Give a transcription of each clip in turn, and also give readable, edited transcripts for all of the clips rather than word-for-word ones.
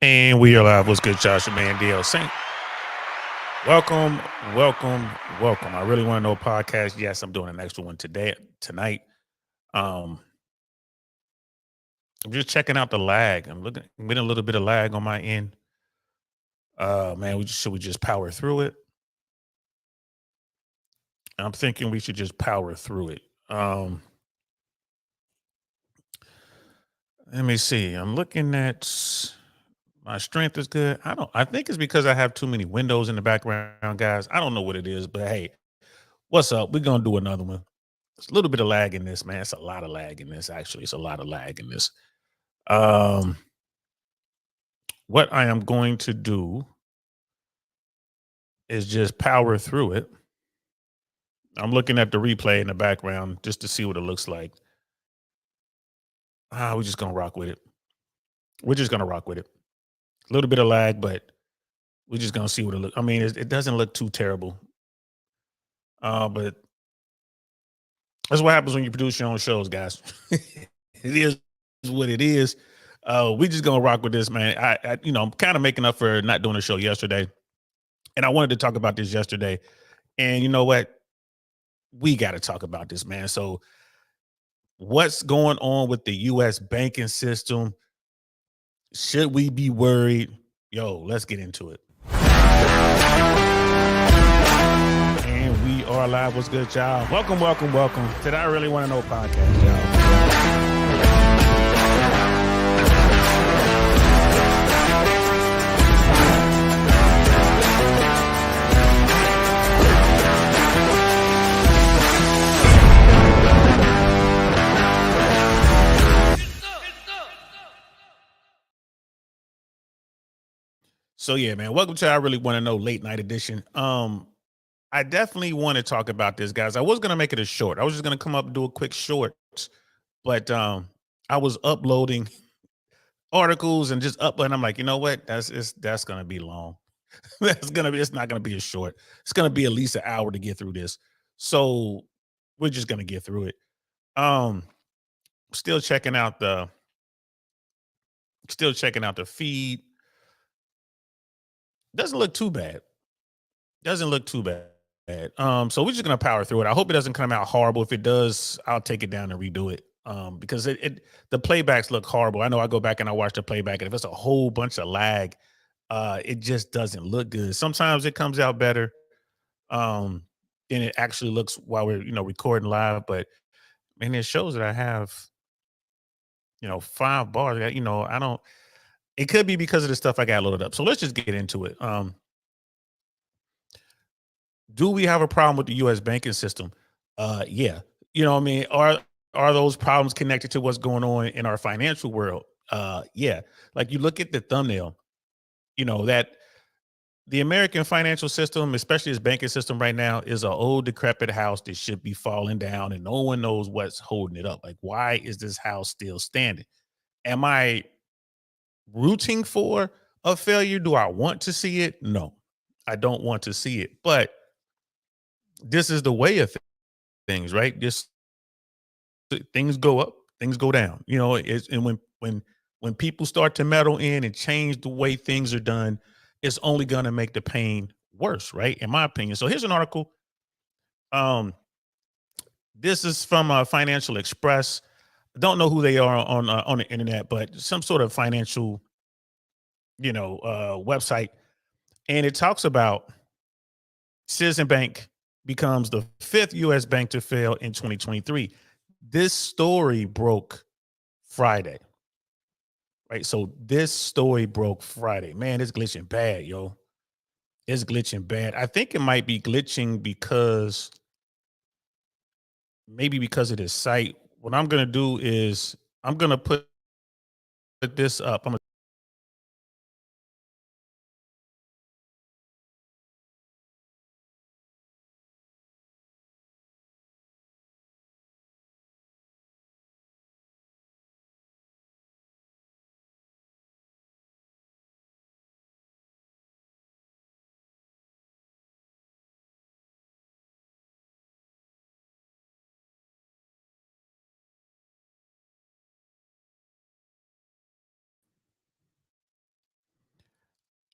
And we are live. What's good, Josh and man, DL Saint? Welcome, welcome, welcome. I really want to know podcast. Yes, I'm doing an extra one tonight. Um, I'm just checking out the lag. I'm getting a little bit of lag on my end. Man, should we just power through it? I'm thinking we should just power through it. Let me see. I'm looking at my strength is good. I think it's because I have too many windows in the background, guys. I don't know what it is, but hey, what's up? We're gonna do another one. It's a little bit of lag in this, man. It's a lot of lag in this, actually. It's a lot of lag in this. Um, what I am going to do is just power through it. I'm looking at the replay in the background just to see what it looks like. We're just gonna rock with it. We're just gonna rock with it. A little bit of lag, but we're just gonna see what it looks. I mean, it doesn't look too terrible. But that's what happens when you produce your own shows, guys. It is what it is. We just gonna rock with this, man. I'm kind of making up for not doing a show yesterday, and I wanted to talk about this yesterday. And you know what? We got to talk about this, man. So, what's going on with the U.S. banking system? Should we be worried? Yo, let's get into it. And we are live. What's good, y'all? Welcome, welcome, welcome to the I Really Want to Know podcast, y'all. So yeah, man. Welcome to I Really Want to Know late night edition. I definitely want to talk about this, guys. I was gonna make it a short. I was just gonna come up and do a quick short, but I was uploading articles and just uploading. I'm like, you know what? That's gonna be long. It's not gonna be a short. It's gonna be at least an hour to get through this. So we're just gonna get through it. Um, still checking out the feed. Doesn't look too bad. Doesn't look too bad. So we're just gonna power through it. I hope it doesn't come out horrible. If it does, I'll take it down and redo it. Because the playbacks look horrible. I know I go back and I watch the playback, and if it's a whole bunch of lag, it just doesn't look good. Sometimes it comes out better, um, than it actually looks while we're recording live. But man, it shows that I have 5 bars. I don't. It could be because of the stuff I got loaded up. So let's just get into it. Do we have a problem with the U.S. banking system? Yeah. What I mean, are those problems connected to what's going on in our financial world? Yeah. Like you look at the thumbnail, that the American financial system, especially its banking system right now, is an old decrepit house that should be falling down, and no one knows what's holding it up. Like, why is this house still standing? Am I rooting for a failure? Do I want to see it? No, I don't want to see it. But this is the way of things, right? Just things go up, things go down. And when people start to meddle in and change the way things are done, it's only going to make the pain worse, right? In my opinion. So here's an article. Um, this is from Financial Express. Don't know who they are on the internet, but some sort of financial, website, and it talks about Citizen Bank becomes the fifth U.S. bank to fail in 2023. This story broke Friday. Right. So this story broke Friday. Man, it's glitching bad, yo. It's glitching bad. I think it might be glitching because maybe because of this site. What I'm gonna do is I'm gonna put this up.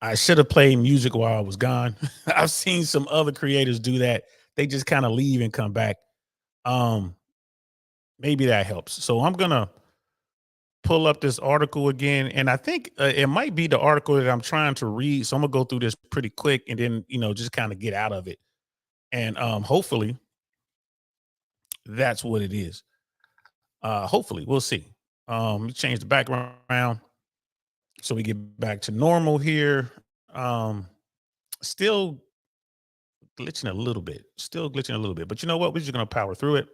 I should have played music while I was gone. I've seen some other creators do that. They just kind of leave and come back. Um, Maybe that helps. So I'm gonna pull up this article again, and I think it might be the article that I'm trying to read. So I'm gonna go through this pretty quick, and then just kind of get out of it, and hopefully that's what it is. Hopefully, we'll see. Let me change the background so we get back to normal here. Um, Still glitching a little bit, but you know what? We're just gonna power through it.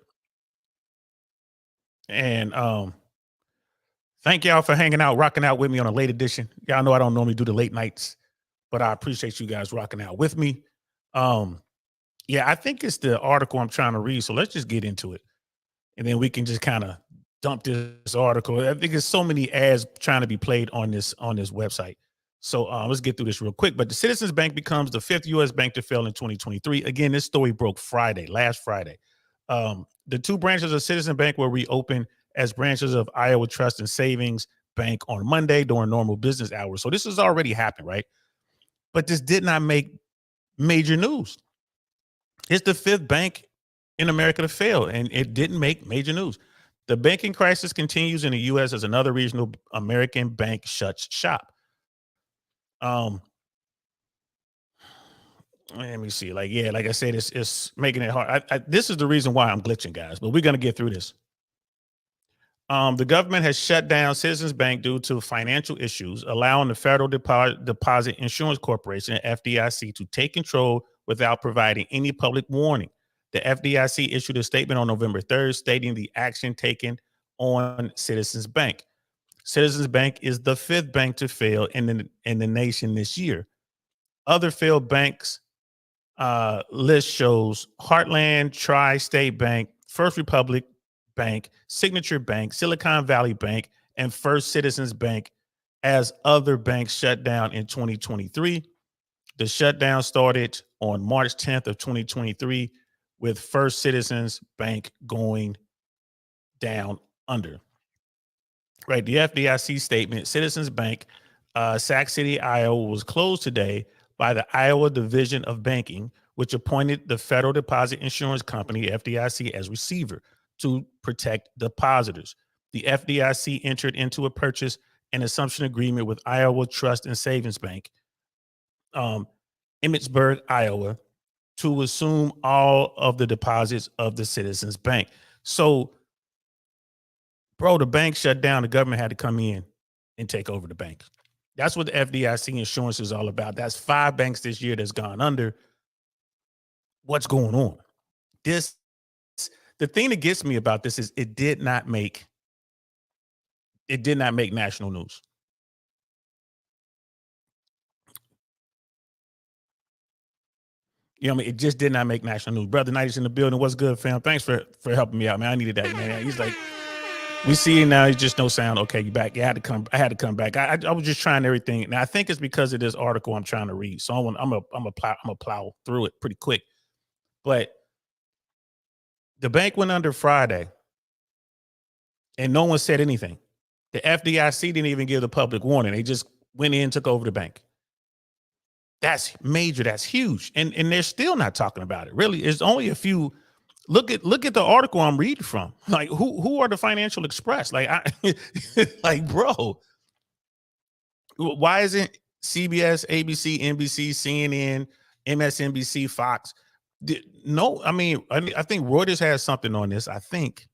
And thank y'all for hanging out, rocking out with me on a late edition. Y'all know I don't normally do the late nights, but I appreciate you guys rocking out with me. Um, yeah, I think it's the article I'm trying to read. So let's just get into it. And then we can just kind of dump this article. I think there's so many ads trying to be played on this website. So let's get through this real quick. But the Citizens Bank becomes the fifth U.S. bank to fail in 2023. Again, this story broke last Friday. The two branches of Citizen Bank were reopened as branches of Iowa Trust and Savings Bank on Monday during normal business hours. So this has already happened, right? But this did not make major news. It's the fifth bank in America to fail, and it didn't make major news. The banking crisis continues in the U.S. as another regional American bank shuts shop. Um, Let me see. Like I said, it's making it hard. This is the reason why I'm glitching, guys. But we're gonna get through this. The government has shut down Citizens Bank due to financial issues, allowing the Federal Deposit Insurance Corporation (FDIC) to take control without providing any public warning. The FDIC issued a statement on November 3rd stating the action taken on Citizens Bank. Citizens Bank is the fifth bank to fail in the nation this year. Other failed banks list shows Heartland, Tri-State Bank, First Republic Bank, Signature Bank, Silicon Valley Bank, and First Citizens Bank as other banks shut down in 2023. The shutdown started on March 10th of 2023 with First Citizens Bank going down under. Right, the FDIC statement, Citizens Bank, Sac City, Iowa, was closed today by the Iowa Division of Banking, which appointed the Federal Deposit Insurance Company, FDIC, as receiver to protect depositors. The FDIC entered into a purchase and assumption agreement with Iowa Trust and Savings Bank, Emmitsburg, Iowa, to assume all of the deposits of the Citizens Bank. So, bro, the bank shut down. The government had to come in and take over the bank. That's what the FDIC insurance is all about. That's 5 banks this year that's gone under. What's going on? The thing that gets me about this is it did not make national news. You know what I mean? It just did not make national news. Brother Knight is in the building. What's good, fam? Thanks for helping me out, man. I needed that, man. He's like, we see it now. It's just no sound. Okay, you back. I had to come back. I was just trying everything. Now I think it's because of this article I'm trying to read. So I'm gonna plow through it pretty quick. But the bank went under Friday, and no one said anything. The FDIC didn't even give the public warning. They just went in, took over the bank. That's major. That's huge. And they're still not talking about it. Really, it's only a few. Look at the article I'm reading from. Like, who are the Financial Express? Like, like, bro, why isn't CBS, ABC, NBC, CNN, MSNBC, Fox? No, I mean, I think Reuters has something on this. I think.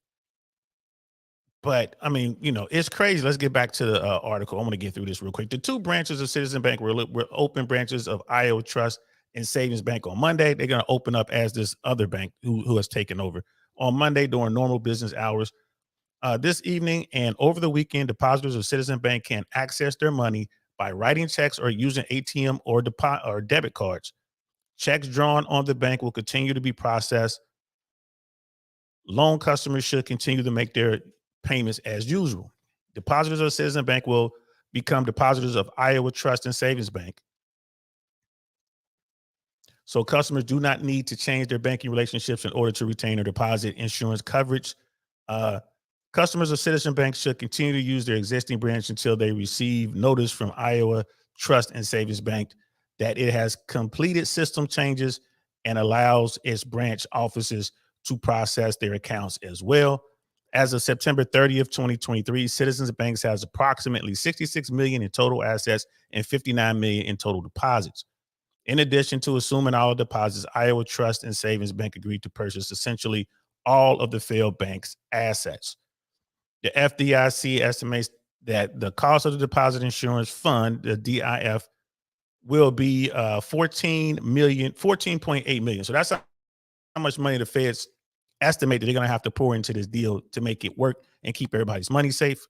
But I mean, it's crazy. Let's get back to the article. I'm going to get through this real quick. The two branches of Citizen Bank were open branches of Iowa Trust and Savings Bank on Monday. They're going to open up as this other bank who has taken over on Monday during normal business hours. This evening and over the weekend, depositors of Citizen Bank can access their money by writing checks or using ATM or debit cards. Checks drawn on the bank will continue to be processed. Loan customers should continue to make their payments as usual. Depositors of Citizen Bank will become depositors of Iowa Trust and Savings Bank. So customers do not need to change their banking relationships in order to retain their deposit insurance coverage. Customers of Citizen Bank should continue to use their existing branch until they receive notice from Iowa Trust and Savings Bank that it has completed system changes and allows its branch offices to process their accounts as well. As of September 30th, 2023, Citizens Banks has approximately 66 million in total assets and 59 million in total deposits. In addition to assuming all deposits, Iowa Trust and Savings Bank agreed to purchase essentially all of the failed bank's assets. The FDIC estimates that the cost of the Deposit Insurance Fund, the DIF, will be 14.8 million. So that's how much money the Feds estimate that they're going to have to pour into this deal to make it work and keep everybody's money safe.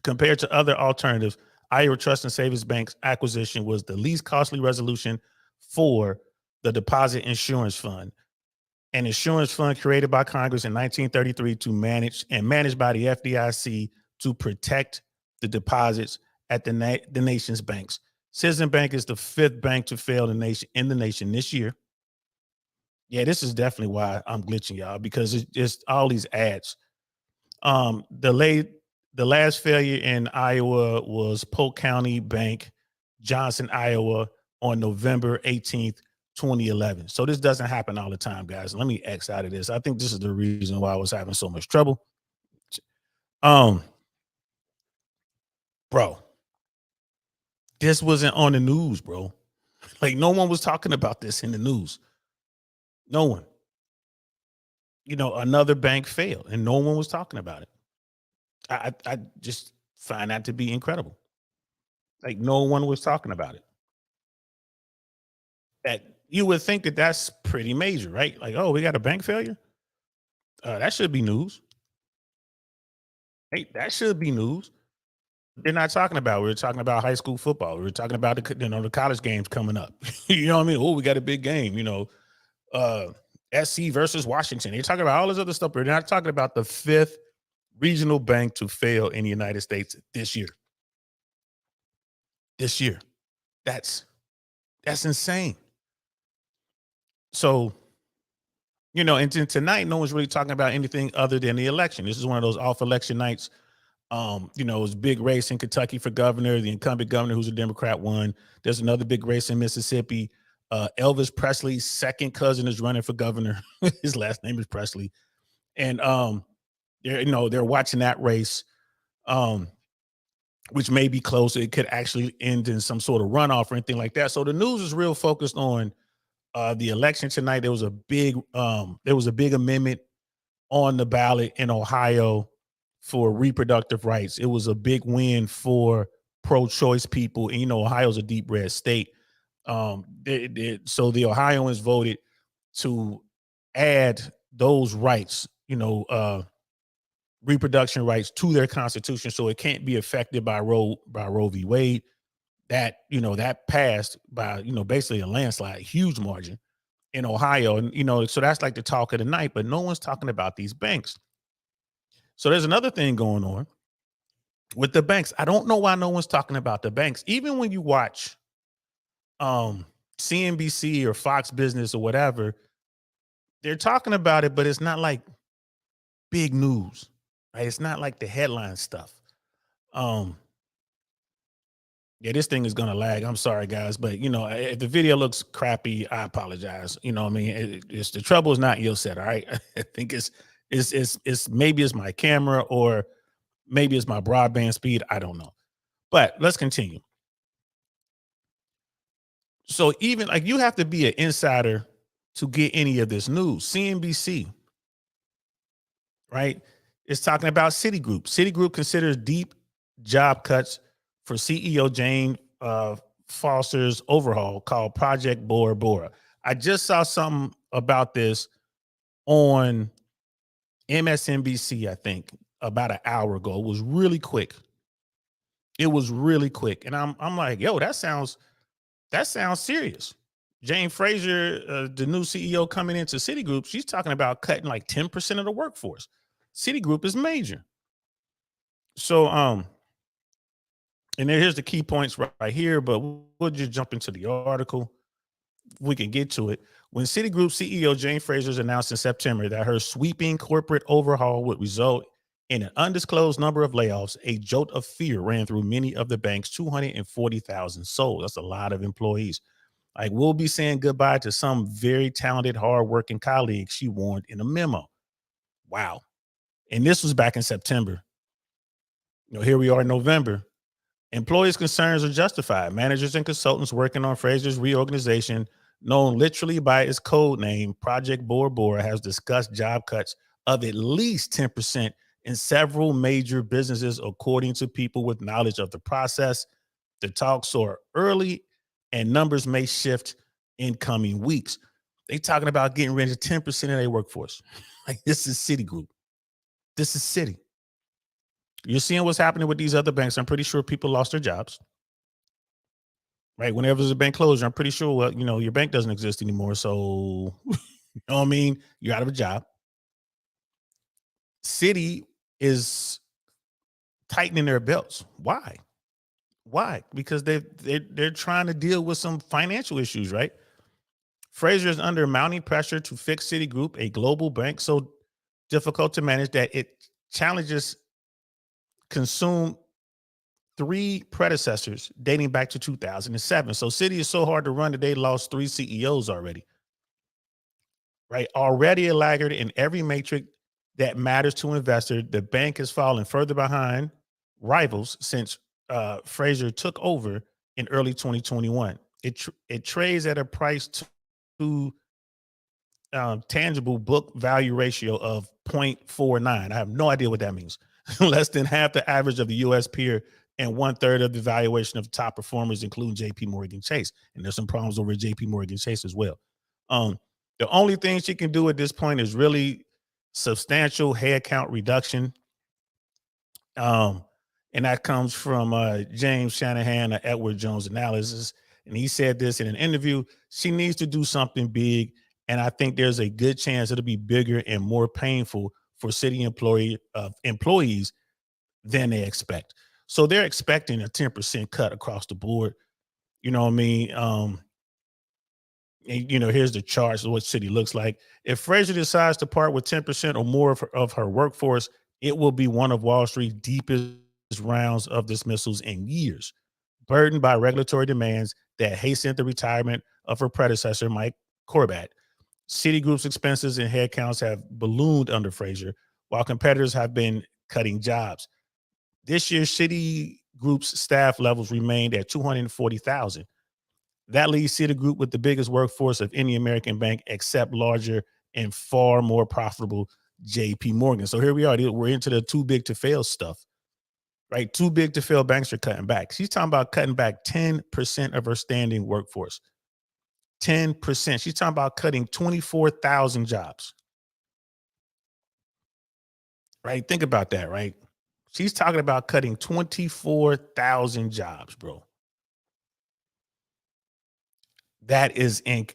Compared to other alternatives, Iowa Trust and Savings Bank's acquisition was the least costly resolution for the Deposit Insurance Fund, an insurance fund created by Congress in 1933 to managed by the FDIC to protect the deposits at the nation's banks. Citizen Bank is the fifth bank to fail in the nation this year. Yeah, this is definitely why I'm glitching, y'all, because it's just all these ads. The last failure in Iowa was Polk County Bank, Johnson, Iowa, on November 18th, 2011. So this doesn't happen all the time, guys. Let me X out of this. I think this is the reason why I was having so much trouble. Bro, this wasn't on the news, bro. Like, no one was talking about this in the news. No one. Another bank failed and no one was talking about it. I just find that to be incredible. Like, no one was talking about it. That you would think that that's pretty major, right? Like, oh, we got a bank failure. That should be news. Hey, that should be news. They're not talking about. We're talking about high school football. We're talking about the college games coming up. You know what I mean? Oh, we got a big game. SC versus Washington. They're talking about all this other stuff, but they're not talking about the fifth regional bank to fail in the United States this year. This year. That's insane. So, and tonight, no one's really talking about anything other than the election. This is one of those off election nights. It was a big race in Kentucky for governor. The incumbent governor, who's a Democrat, won. There's another big race in Mississippi. Elvis Presley's second cousin is running for governor. His last name is Presley. And they're watching that race, which may be close. It could actually end in some sort of runoff or anything like that. So the news is real focused on the election tonight. There was a big amendment on the ballot in Ohio for reproductive rights. It was a big win for pro-choice people. And Ohio's a deep red state. So the Ohioans voted to add those rights, reproduction rights, to their constitution, so it can't be affected by Roe v. Wade. That that passed by basically a landslide, huge margin in Ohio, and so that's like the talk of the night. But no one's talking about these banks. So there's another thing going on with the banks. I don't know why no one's talking about the banks. Even when you watch CNBC or Fox Business or whatever, they're talking about it, but it's not like big news, right? It's not like the headline stuff. Yeah, this thing is gonna lag. I'm sorry, guys, but if the video looks crappy, I apologize. I mean, it's the trouble is not your set. All right, I think it's maybe it's my camera or maybe it's my broadband speed. I don't know, but let's continue. So even like you have to be an insider to get any of this news. CNBC, right, is talking about Citigroup. Citigroup considers deep job cuts for CEO Jane Foster's overhaul called Project Bora Bora. I just saw something about this on MSNBC, I think, about an hour ago. It was really quick. And I'm like, yo, that sounds serious. Jane Fraser, the new CEO coming into Citigroup, she's talking about cutting like 10% of the workforce. Citigroup is major. So, and here's the key points right here, but we'll just jump into the article. We can get to it. When Citigroup CEO Jane Fraser announced in September that her sweeping corporate overhaul would result In an undisclosed number of layoffs, a jolt of fear ran through many of the bank's 240,000 souls. That's a lot of employees. Like, we'll be saying goodbye to some very talented, hardworking colleagues, she warned in a memo. Wow. And this was back in September. Here we are in November. Employees' concerns are justified. Managers and consultants working on Fraser's reorganization, known literally by its code name, Project Bora Bora, has discussed job cuts of at least 10% in several major businesses, according to people with knowledge of the process. The talks are early and numbers may shift in coming weeks. They talking about getting rid of 10% of their workforce. Like, this is Citigroup. This is Citi. You're seeing what's happening with these other banks. I'm pretty sure people lost their jobs. Right? Whenever there's a bank closure, I'm pretty sure, well, your bank doesn't exist anymore. So, you know what I mean? You're out of a job. Citi is tightening their belts. Why? Why? Because they're trying to deal with some financial issues, right? Fraser is under mounting pressure to fix Citigroup, a global bank so difficult to manage that it challenges consume 3 predecessors dating back to 2007. So Citi is so hard to run that they lost 3 CEOs already. Right? Already a laggard in every metric that matters to investors, the bank has fallen further behind rivals since Fraser took over in early 2021. It trades at a price to tangible book value ratio of 0.49. I have no idea what that means. Less than half the average of the U.S. peer and 1/3 of the valuation of top performers, including J.P. Morgan Chase. And there's some problems over at J.P. Morgan Chase as well. The only thing she can do at this point is really substantial headcount reduction. And that comes from James Shanahan of Edward Jones Analysis. And he said this in an interview. She needs to do something big. And I think there's a good chance it'll be bigger and more painful for Citi employees than they expect. So they're expecting a 10% cut across the board. You know what I mean? Here's the charts of what Citi looks like. If Fraser decides to part with 10% or more of her workforce, it will be one of Wall Street's deepest rounds of dismissals in years, burdened by regulatory demands that hastened the retirement of her predecessor, Mike Corbat. Citigroup's expenses and headcounts have ballooned under Fraser, while competitors have been cutting jobs. This year, Citigroup's staff levels remained at 240,000. That leaves Citigroup with the biggest workforce of any American bank, except larger and far more profitable JP Morgan. So here we are. We're into the too big to fail stuff, right? Too big to fail banks are cutting back. She's talking about cutting back 10% of her standing workforce. 10%. She's talking about cutting 24,000 jobs. Right? Think about that, right? She's talking about cutting 24,000 jobs, bro. That is and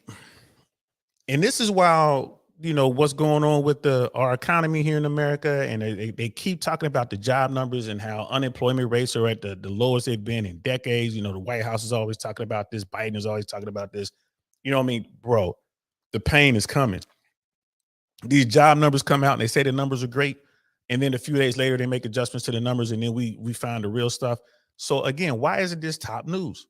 this is while what's going on with our economy here in America, and they keep talking about the job numbers and how unemployment rates are at the lowest they've been in decades. The White House is always talking about this. Biden is always talking about this. You know what I mean, bro? The pain is coming. These job numbers come out and they say the numbers are great, and then a few days later they make adjustments to the numbers, and then we find the real stuff. So again, why isn't this top news?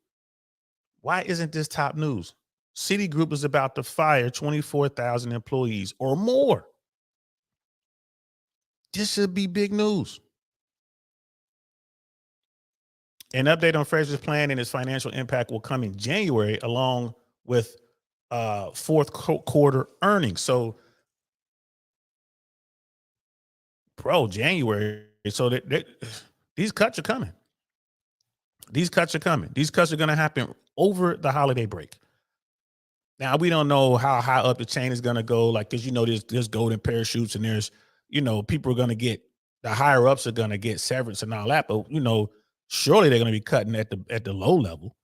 Why isn't this top news? Citigroup is about to fire 24,000 employees or more. This should be big news. An update on Fraser's plan and its financial impact will come in January, along with fourth quarter earnings. So, bro, January. So these cuts are coming. These cuts are coming. These cuts are going to happen over the holiday break. Now, we don't know how high up the chain is going to go. Like, because, there's golden parachutes and there's, people are going to get, the higher ups are going to get severance and all that. But, surely they're going to be cutting at the low level.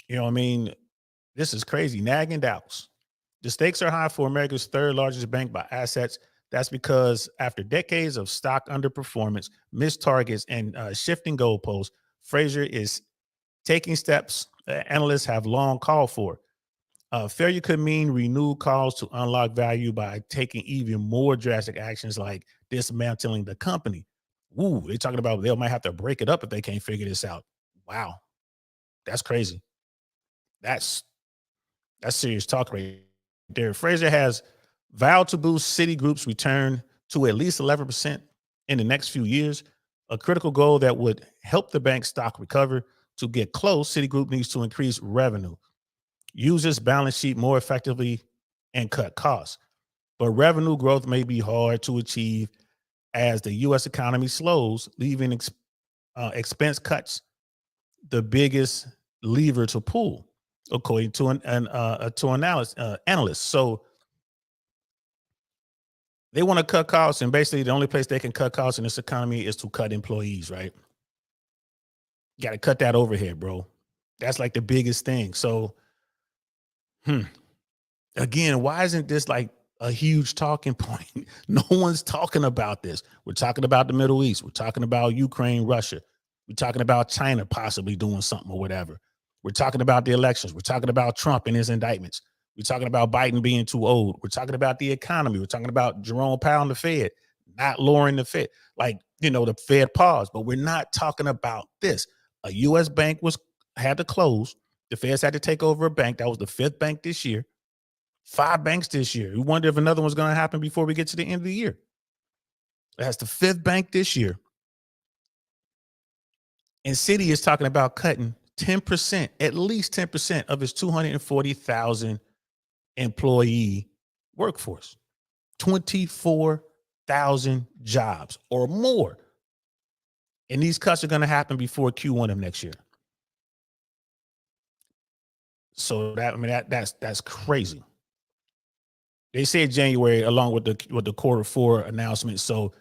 You know what I mean? This is crazy. Nagging doubts. The stakes are high for America's third largest bank by assets. That's because after decades of stock underperformance, missed targets, and shifting goalposts, Fraser is taking steps analysts have long called for. Failure could mean renewed calls to unlock value by taking even more drastic actions like dismantling the company. Ooh, they're talking about they might have to break it up if they can't figure this out. Wow, that's crazy. That's that's serious talk right there. Fraser has vowed to boost Citigroup's return to at least 11% in the next few years, a critical goal that would help the bank's stock recover. To get close, Citigroup needs to increase revenue, use its balance sheet more effectively, and cut costs. But revenue growth may be hard to achieve as the U.S. economy slows, leaving expense cuts the biggest lever to pull, according to analysts. So they want to cut costs, and basically the only place they can cut costs in this economy is to cut employees, right? Got to cut that overhead, bro. That's like the biggest thing. So, again, why isn't this like a huge talking point? No one's talking about this. We're talking about the Middle East. We're talking about Ukraine, Russia. We're talking about China possibly doing something or whatever. We're talking about the elections. We're talking about Trump and his indictments. We're talking about Biden being too old. We're talking about the economy. We're talking about Jerome Powell and the Fed not lowering the Fed. Like, the Fed paused, but we're not talking about this. A U.S. bank had to close. The Feds had to take over a bank. That was the fifth bank this year. 5 banks this year. We wonder if another one's going to happen before we get to the end of the year. That's the 5th bank this year. And Citi is talking about cutting 10%, at least 10% of its 240,000 employee workforce. 24,000 jobs or more. And these cuts are going to happen before Q1 of next year. So that's crazy. They said January along with the quarter 4 announcement. So,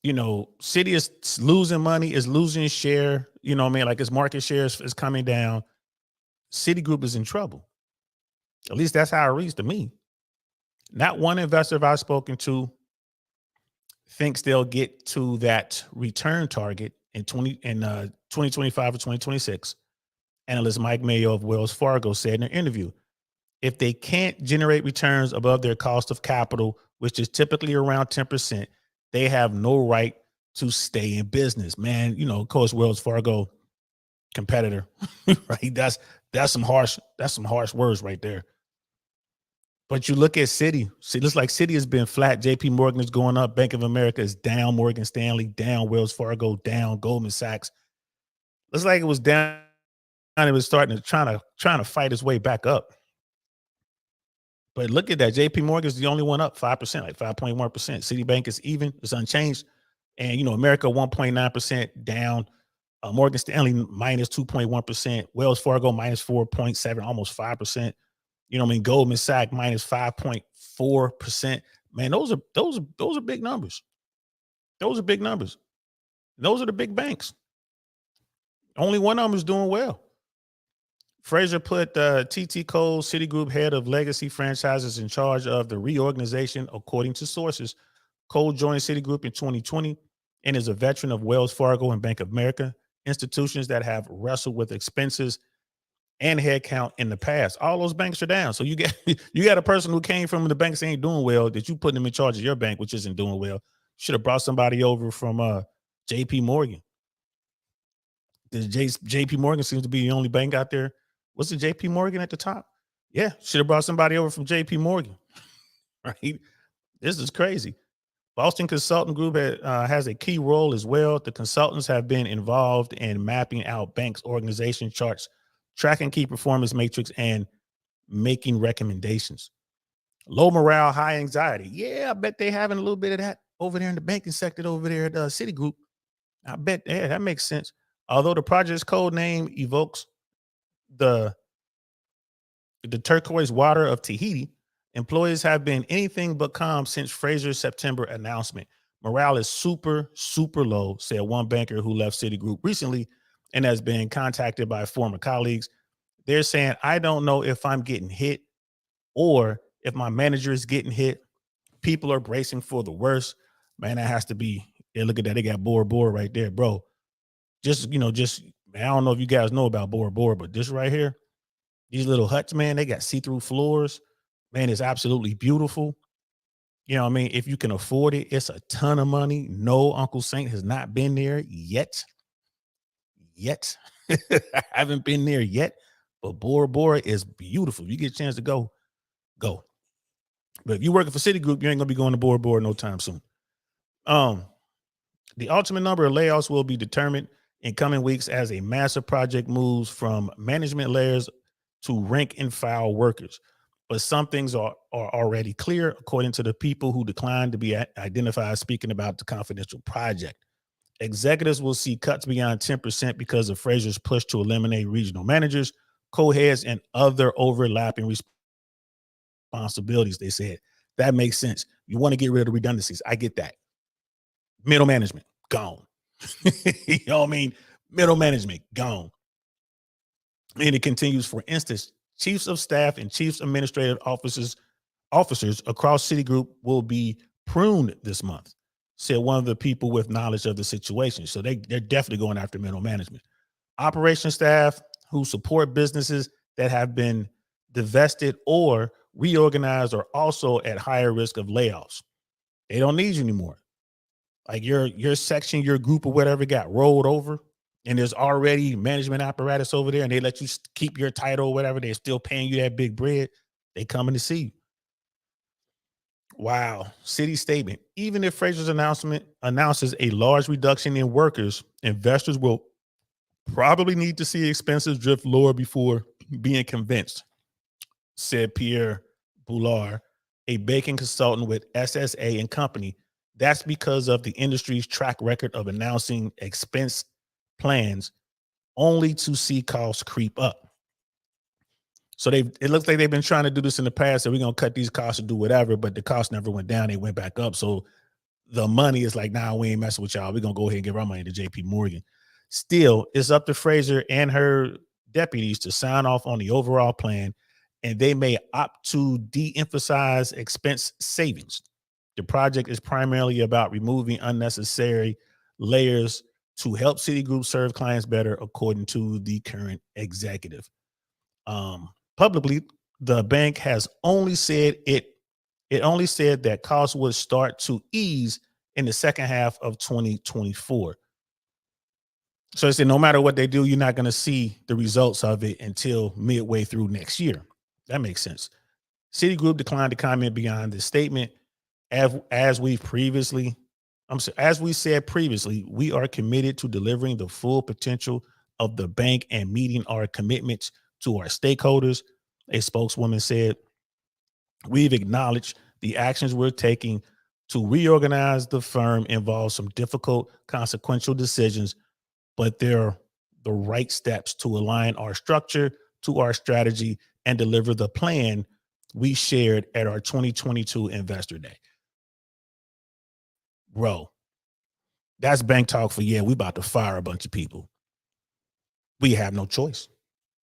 Citi is losing money, is losing share, like its market share is coming down. Citigroup is in trouble. At least that's how it reads to me. Not one investor I've spoken to thinks they'll get to that return target in 2025 or 2026. Analyst Mike Mayo of Wells Fargo said in an interview, if they can't generate returns above their cost of capital, which is typically around 10%, they have no right to stay in business. Man, of course, Wells Fargo competitor, right? That's some harsh words right there. But you look at Citi. It looks like Citi has been flat. JP Morgan is going up. Bank of America is down. Morgan Stanley down. Wells Fargo down. Goldman Sachs. Looks like it was down. And it was trying to fight its way back up. But look at that. JP Morgan is the only one up 5%, like 5.1%. Citibank is even. It's unchanged. And, America 1.9% down. Morgan Stanley minus 2.1%. Wells Fargo minus 4.7%, almost 5%. Goldman Sachs minus 5.4%. Man, those are big numbers. Those are big numbers. Those are the big banks. Only one of them is doing well. Fraser put T.T. Cole, Citigroup head of legacy franchises, in charge of the reorganization, according to sources. Cole joined Citigroup in 2020 and is a veteran of Wells Fargo and Bank of America, institutions that have wrestled with expenses and headcount in the past. All those banks are down. So you got a person who came from the banks that ain't doing well, that you put them in charge of your bank, which isn't doing well. Should have brought somebody over from J.P. Morgan. J.P. Morgan seems to be the only bank out there. Was it JP Morgan at the top? Yeah, should have brought somebody over from JP Morgan, right? This is crazy. Boston Consulting Group has a key role as well. The consultants have been involved in mapping out banks' organization charts, tracking key performance metrics, and making recommendations. Low morale, high anxiety. Yeah, I bet they having a little bit of that over there in the banking sector over there at Citigroup. I bet that makes sense. Although the project's code name evokes the turquoise water of Tahiti, employees have been anything but calm since Fraser's September announcement. Morale is super, super low, said one banker who left Citigroup recently and has been contacted by former colleagues. They're saying, I don't know if I'm getting hit or if my manager is getting hit. People are bracing for the worst. Man, that has to be, yeah, look at that. They got Bora Bora right there, bro. I don't know if you guys know about Bora Bora, but this right here, these little huts, man, they got see-through floors. Man, it's absolutely beautiful. You know what I mean? If you can afford it, it's a ton of money. No, Uncle Saint has not been there yet. I haven't been there yet, but Bora Bora is beautiful. If you get a chance to go, go. But if you're working for Citigroup, you ain't gonna be going to Bora Bora no time soon. The ultimate number of layoffs will be determined in coming weeks as a massive project moves from management layers to rank and file workers. But some things are already clear, according to the people who declined to be identified speaking about the confidential project. Executives will see cuts beyond 10% because of Fraser's push to eliminate regional managers, co-heads, and other overlapping responsibilities, they said. That makes sense. You want to get rid of redundancies. I get that. Middle management, gone. You know what I mean? Middle management, gone. And it continues, for instance, chiefs of staff and chiefs administrative officers across Citigroup will be pruned this month, said one of the people with knowledge of the situation. So they're definitely going after middle management. Operation staff who support businesses that have been divested or reorganized are also at higher risk of layoffs. They don't need you anymore. Like your section, your group or whatever got rolled over, and there's already management apparatus over there, and they let you keep your title or whatever. They're still paying you that big bread. They coming to see you. Wow. City statement. Even if Fraser's announcement announces a large reduction in workers, investors will probably need to see expenses drift lower before being convinced, said Pierre Boulard, a banking consultant with SSA and Company. That's because of the industry's track record of announcing expense plans only to see costs creep up. So it looks like they've been trying to do this in the past. So we're going to cut these costs and do whatever, but the cost never went down. They went back up. So the money is like, nah, we ain't messing with y'all. We're going to go ahead and give our money to JP Morgan. Still, it's up to Fraser and her deputies to sign off on the overall plan, and they may opt to de-emphasize expense savings. The project is primarily about removing unnecessary layers to help Citigroup serve clients better, according to the current executive. Publicly, the bank has only said it only said that costs would start to ease in the second half of 2024. So they said no matter what they do, you're not going to see the results of it until midway through next year. That makes sense. Citigroup declined to comment beyond this statement. As we said previously, we are committed to delivering the full potential of the bank and meeting our commitments to our stakeholders, a spokeswoman said. We've acknowledged the actions we're taking to reorganize the firm involves some difficult, consequential decisions, but they're the right steps to align our structure to our strategy and deliver the plan we shared at our 2022 Investor Day. Bro, that's bank talk for, yeah, we about to fire a bunch of people. We have no choice.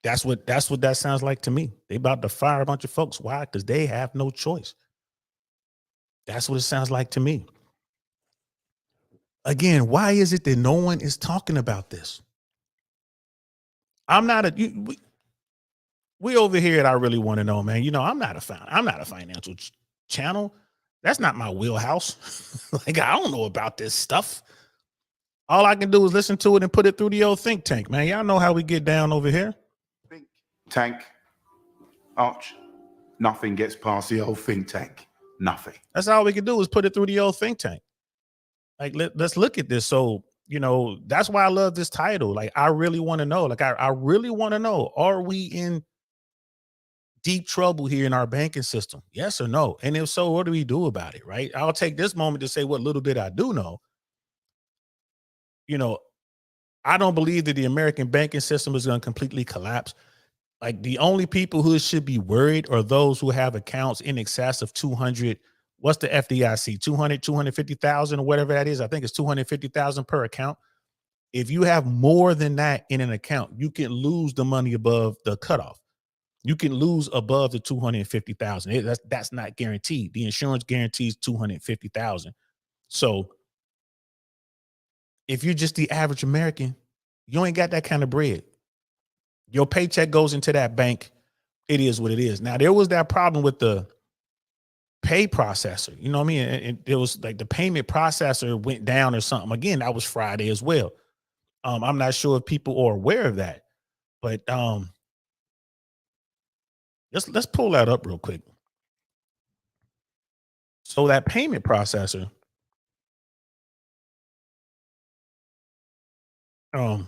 That's what that sounds like to me. They about to fire a bunch of folks. Why? Because they have no choice. That's what it sounds like to me. Again, why is it that no one is talking about this? I'm not we over here at I Really Want to Know, man. You know, I'm not a financial channel. That's not my wheelhouse. Like, I don't know about this stuff. All I can do is listen to it and put it through the old think tank, man. Y'all know how we get down over here. Think tank, Arch, nothing gets past the old think tank. Nothing. That's all we can do is put it through the old think tank. Like, let's look at this. So, you know, that's why I love this title. Like, I really want to know. Like, I really want to know, are we in deep trouble here in our banking system? Yes or no? And if so, what do we do about it? Right? I'll take this moment to say what little bit I do know. You know, I don't believe that the American banking system is going to completely collapse. Like, the only people who should be worried are those who have accounts in excess of 200. What's the FDIC? 200, 250,000 or whatever that is. I think it's 250,000 per account. If you have more than that in an account, you can lose the money above the cutoff. You can lose above the 250,000. That's not guaranteed. The insurance guarantees 250,000. So if you're just the average American, you ain't got that kind of bread. Your paycheck goes into that bank. It is what it is. Now, there was that problem with the pay processor. You know what I mean? And it was like the payment processor went down or something. Again, that was Friday as well. I'm not sure if people are aware of that, but let's pull that up real quick. So that payment processor, um,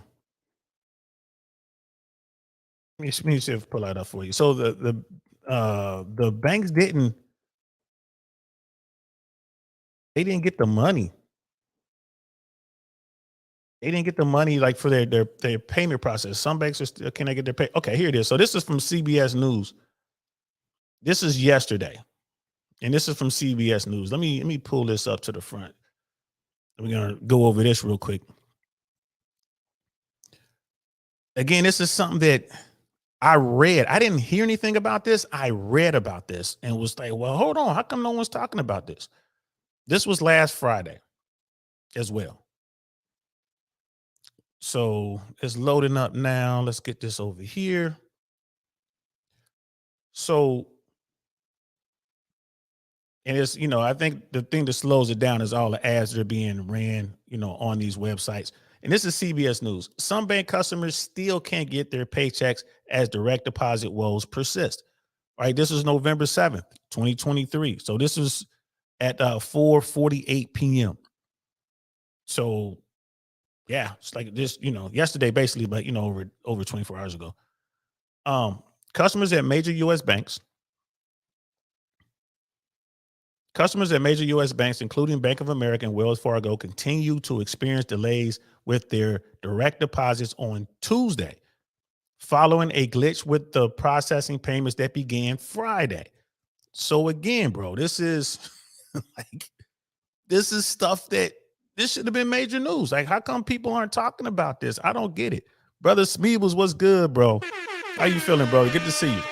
let me see if I pull that up for you. So the banks didn't get the money. They didn't get the money like for their payment process. Some banks are still can they get their pay? Okay, here it is. So this is from CBS News. This is yesterday, and this is from CBS News. Let me pull this up to the front. We're gonna go over this real quick. Again, this is something that I read. I didn't hear anything about this. I read about this and was like, well, hold on. How come no one's talking about this? This was last Friday as well. So it's loading up now. Let's get this over here. So, and it's, I think the thing that slows it down is all the ads that are being ran, on these websites. And this is CBS News. Some bank customers still can't get their paychecks as direct deposit woes persist. All right. This is November 7th, 2023. So this is at 4:48 p.m. So yeah, it's like this, yesterday basically, but over 24 hours ago. Customers at major US banks, including Bank of America and Wells Fargo, continue to experience delays with their direct deposits on Tuesday, following a glitch with the processing payments that began Friday. So again, bro, this is like this is stuff that this should have been major news. Like, how come people aren't talking about this? I don't get it. Brother Smeebles, what's good, bro? How you feeling, bro? Good to see you.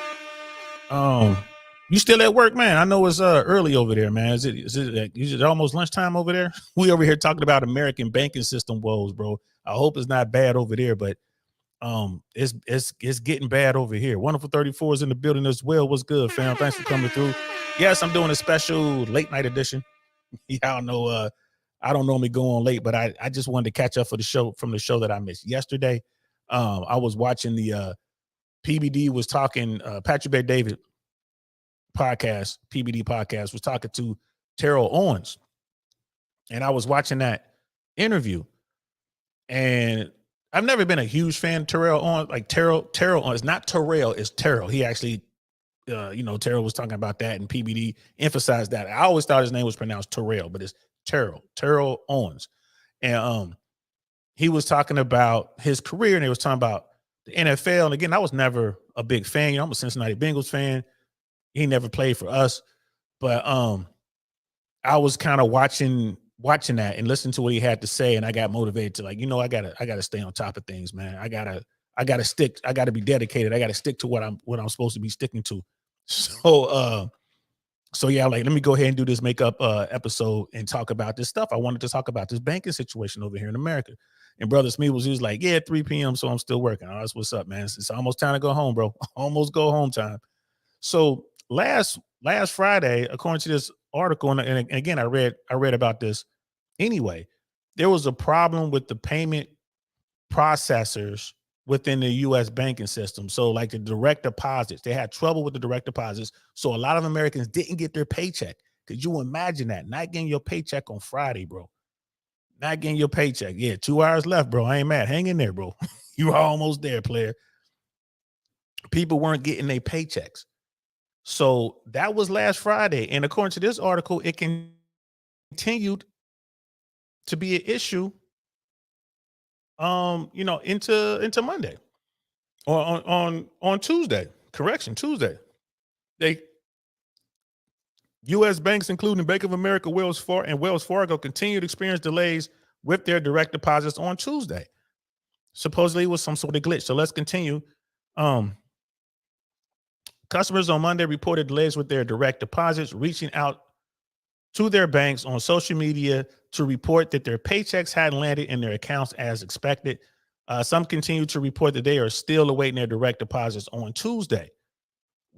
You still at work, man? I know it's early over there, man. Is it almost lunchtime over there? We over here talking about American banking system woes, bro. I hope it's not bad over there, but it's getting bad over here. Wonderful 34 is in the building as well. What's good, fam? Thanks for coming through. Yes, I'm doing a special late night edition. Y'all know I don't normally go on late, but I just wanted to catch up for the show from the show that I missed yesterday. I was watching the PBD was talking Patrick Bet David podcast, PBD podcast, was talking to Terrell Owens. And I was watching that interview. And I've never been a huge fan of Terrell Owens, like Terrell Owens, not Terrell, it's Terrell. He actually, Terrell was talking about that and PBD emphasized that. I always thought his name was pronounced Terrell, but it's Terrell Owens. And he was talking about his career and he was talking about the NFL. And again, I was never a big fan. I'm a Cincinnati Bengals fan. He never played for us, but I was kind of watching that and listening to what he had to say, and I got motivated to I gotta stay on top of things, man. I gotta stick. I gotta be dedicated. I gotta stick to what I'm supposed to be sticking to. So yeah, let me go ahead and do this makeup episode and talk about this stuff. I wanted to talk about this banking situation over here in America. And Brother Smeebles, he was like, yeah, 3 p.m. So I'm still working. Oh, that's what's up, man. It's almost time to go home, bro. Almost go home time. So last Friday, according to this article, and again, I read about this anyway, there was a problem with the payment processors within the U.S. banking system. So like the direct deposits, they had trouble with the direct deposits. So a lot of Americans didn't get their paycheck. Could you imagine that? Not getting your paycheck on Friday, bro. Not getting your paycheck. Yeah, 2 hours left, bro. I ain't mad. Hang in there, bro. You are almost there, player. People weren't getting their paychecks. So that was last Friday. And according to this article, it continued to be an issue into Monday or on Tuesday. Correction, Tuesday. U.S. banks, including Bank of America, Wells Fargo, continued to experience delays with their direct deposits on Tuesday. Supposedly it was some sort of glitch. So let's continue. Customers on Monday reported delays with their direct deposits, reaching out to their banks on social media to report that their paychecks hadn't landed in their accounts as expected. Some continue to report that they are still awaiting their direct deposits on Tuesday.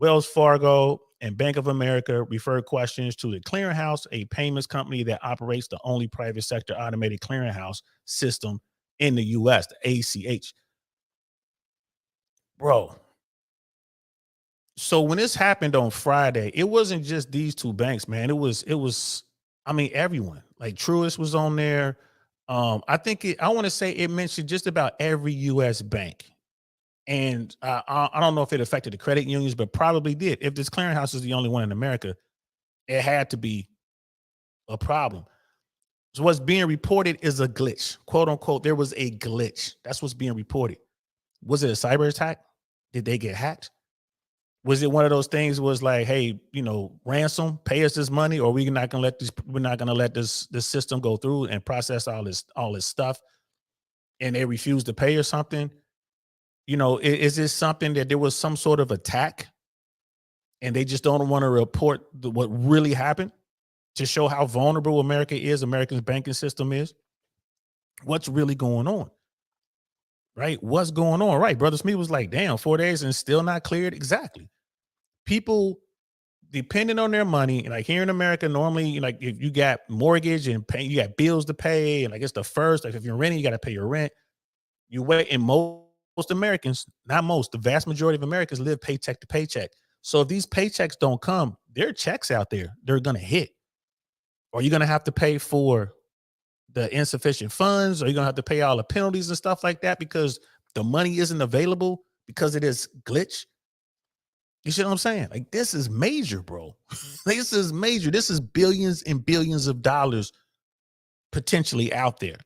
Wells Fargo and Bank of America referred questions to the Clearinghouse, a payments company that operates the only private sector automated clearinghouse system in the US, the ACH. Bro, so when this happened on Friday, it wasn't just these two banks, man. It was, I mean, everyone. Like Truist was on there. I want to say it mentioned just about every US bank. And I don't know if it affected the credit unions, but probably did. If this clearinghouse is the only one in America, it had to be a problem. So what's being reported is a glitch, quote unquote. There was a glitch. That's what's being reported. Was it a cyber attack? Did they get hacked? Was it one of those things was like, hey, ransom, pay us this money, or we're not gonna let this system go through and process all this stuff, and they refuse to pay or something? Is this something that there was some sort of attack and they just don't want to report what really happened to show how vulnerable America's banking system is? What's really going on? Right? What's going on? Right. Brother Smith was like, damn, 4 days and still not cleared. Exactly. People depending on their money, like here in America, normally, like if you got mortgage and pay, you got bills to pay, and I guess the first, like if you're renting, you got to pay your rent. You wait, and most Americans, not most, the vast majority of Americans live paycheck to paycheck. So if these paychecks don't come, there are checks out there they're gonna hit. Or you're gonna have to pay for the insufficient funds, or you're gonna have to pay all the penalties and stuff like that because the money isn't available because it is glitch. You see what I'm saying? Like this is major, bro. This is major. This is billions and billions of dollars potentially out there.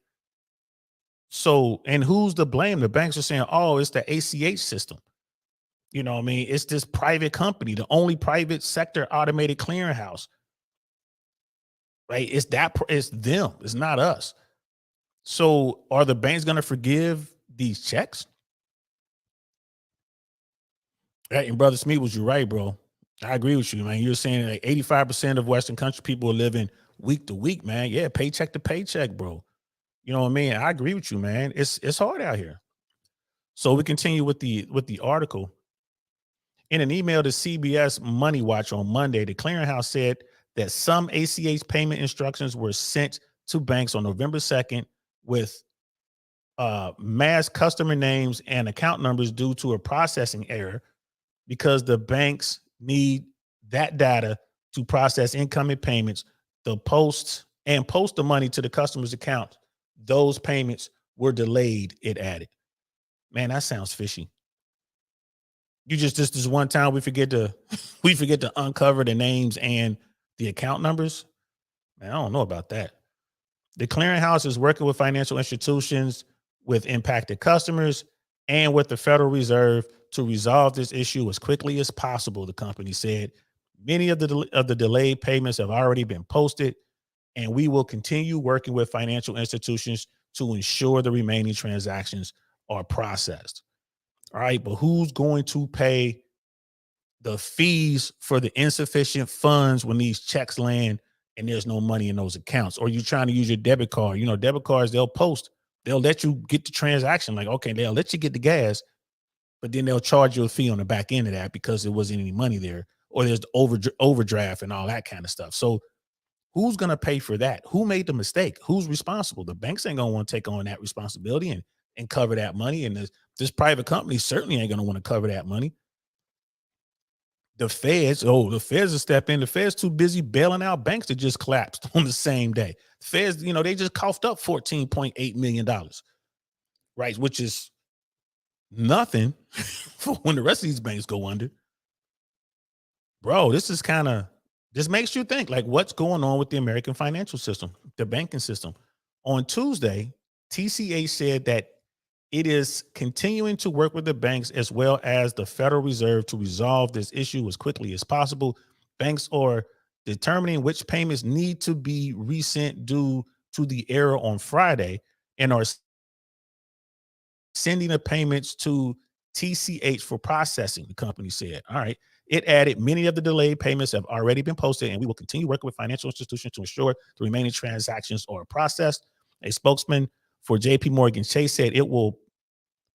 So, and who's to blame? The banks are saying, oh, it's the ACH system. You know what I mean? It's this private company, the only private sector automated clearinghouse. Right? It's them. It's not us. So are the banks going to forgive these checks? Right. And Brother Smith, was you right, bro? I agree with you, man. You're saying like 85% of Western country people are living week to week, man. Yeah, paycheck to paycheck, bro. You know what I mean? I agree with you, man. It's hard out here. So we continue with the article. In an email to CBS Money Watch on Monday, the clearinghouse said that some ACH payment instructions were sent to banks on November 2nd with mass customer names and account numbers due to a processing error because the banks need that data to process incoming payments, post the money to the customer's account. Those payments were delayed, it added. Man, that sounds fishy. You just this one time we forget to uncover the names and the account numbers. Man, I don't know about that. The clearinghouse is working with financial institutions, with impacted customers, and with the Federal Reserve to resolve this issue as quickly as possible, the company said. Many of the delayed payments have already been posted, and we will continue working with financial institutions to ensure the remaining transactions are processed. All right, but who's going to pay the fees for the insufficient funds when these checks land and there's no money in those accounts? Or you're trying to use your debit card. Debit cards, they'll let you get the transaction. Like, okay, they'll let you get the gas, but then they'll charge you a fee on the back end of that because there wasn't any money there, or there's the overdraft and all that kind of stuff. So who's going to pay for that? Who made the mistake? Who's responsible? The banks ain't going to want to take on that responsibility and cover that money. And this private company certainly ain't going to want to cover that money. The feds will step in. The feds too busy bailing out banks that just collapsed on the same day. The feds, they just coughed up $14.8 million, right? Which is nothing for when the rest of these banks go under. Bro, this makes you think, like, what's going on with the American financial system, the banking system? On Tuesday, TCH said that it is continuing to work with the banks as well as the Federal Reserve to resolve this issue as quickly as possible. Banks are determining which payments need to be resent due to the error on Friday and are sending the payments to TCH for processing, the company said. All right. It added, many of the delayed payments have already been posted, and we will continue working with financial institutions to ensure the remaining transactions are processed. A spokesman for JP Morgan Chase said it will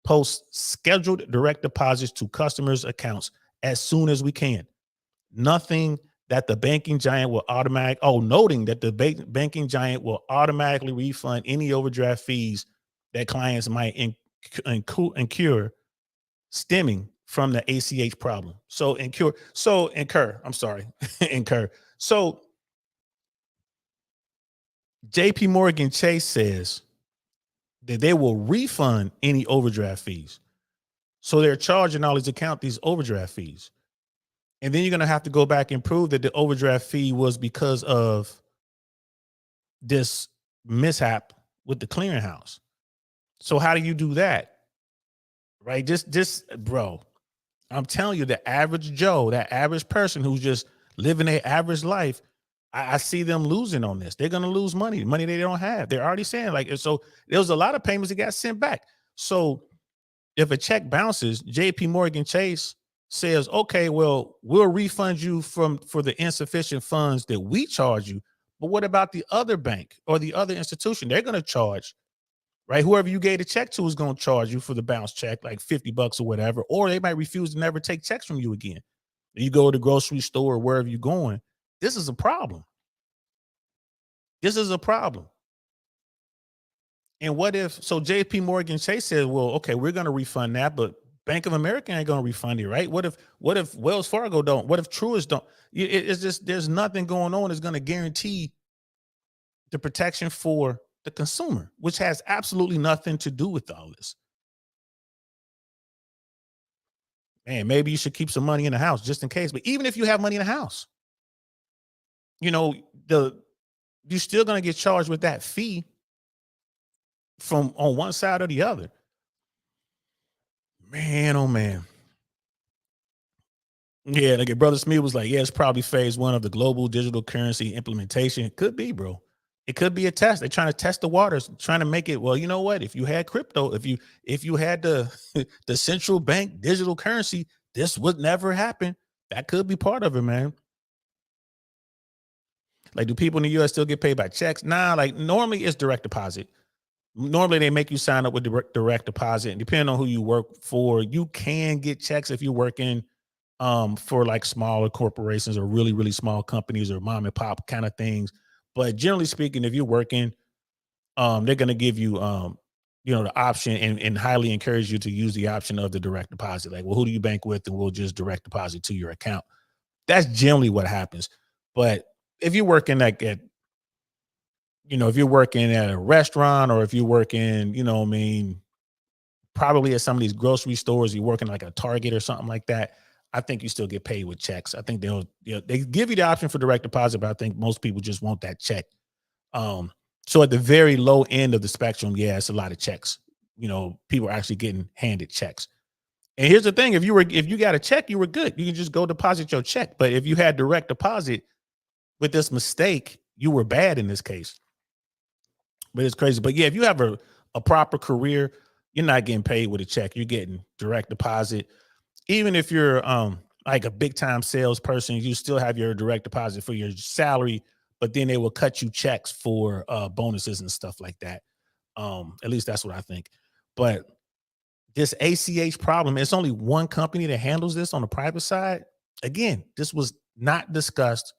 post scheduled direct deposits to customers' accounts as soon as we can. Nothing that the banking giant will noting that the banking giant will automatically refund any overdraft fees that clients might incur stemming from the ACH problem. Incur, I'm sorry, incur. So JP Morgan Chase says that they will refund any overdraft fees. So they're charging all these accounts these overdraft fees. And then you're going to have to go back and prove that the overdraft fee was because of this mishap with the clearinghouse. So how do you do that? Right? Just bro, I'm telling you, the average Joe, that average person who's just living their average life, I see them losing on this. They're going to lose money they don't have. They're already saying so there was a lot of payments that got sent back. So if a check bounces, JP Morgan Chase says, okay, well, we'll refund you for the insufficient funds that we charge you. But what about the other bank or the other institution? They're going to charge, right? Whoever you gave the check to is going to charge you for the bounce check, like $50 or whatever, or they might refuse to never take checks from you again. You go to the grocery store or wherever you're going. This is a problem. This is a problem. And what if, so JP Morgan Chase said, well, okay, we're going to refund that, but Bank of America ain't going to refund it, right? What if Wells Fargo don't? What if Truist don't? It's just, there's nothing going on that's going to guarantee the protection for the consumer, which has absolutely nothing to do with all this. Man, maybe you should keep some money in the house just in case. But even if you have money in the house, you're still going to get charged with that fee from on one side or the other. Man, oh man. Yeah, like Brother Smith was like, yeah, it's probably phase 1 of the global digital currency implementation. It could be, bro. It could be a test. They're trying to test the waters, trying to make it, well, you know what? If you had crypto, if you had the central bank digital currency, this would never happen. That could be part of it, man. Like, do people in the US still get paid by checks? Nah, like normally it's direct deposit. Normally they make you sign up with direct deposit, and depending on who you work for, you can get checks if you're working for like smaller corporations or really, really small companies or mom and pop kind of things. But generally speaking, if you're working, they're going to give you, the option and highly encourage you to use the option of the direct deposit. Like, well, who do you bank with? And we'll just direct deposit to your account. That's generally what happens. But if you're working like if you're working at a restaurant or if you're working, probably at some of these grocery stores, you're working like a Target or something like that, I think you still get paid with checks. I think they give you the option for direct deposit, but I think most people just want that check. So at the very low end of the spectrum, yeah, it's a lot of checks. People are actually getting handed checks. And here's the thing: if you got a check, you were good. You can just go deposit your check. But if you had direct deposit with this mistake, you were bad in this case. But it's crazy. But yeah, if you have a proper career, you're not getting paid with a check. You're getting direct deposit. Even if you're like a big time salesperson, you still have your direct deposit for your salary, but then they will cut you checks for bonuses and stuff like that. At least that's what I think. But this ACH problem, it's only one company that handles this on the private side. Again, this was not discussed,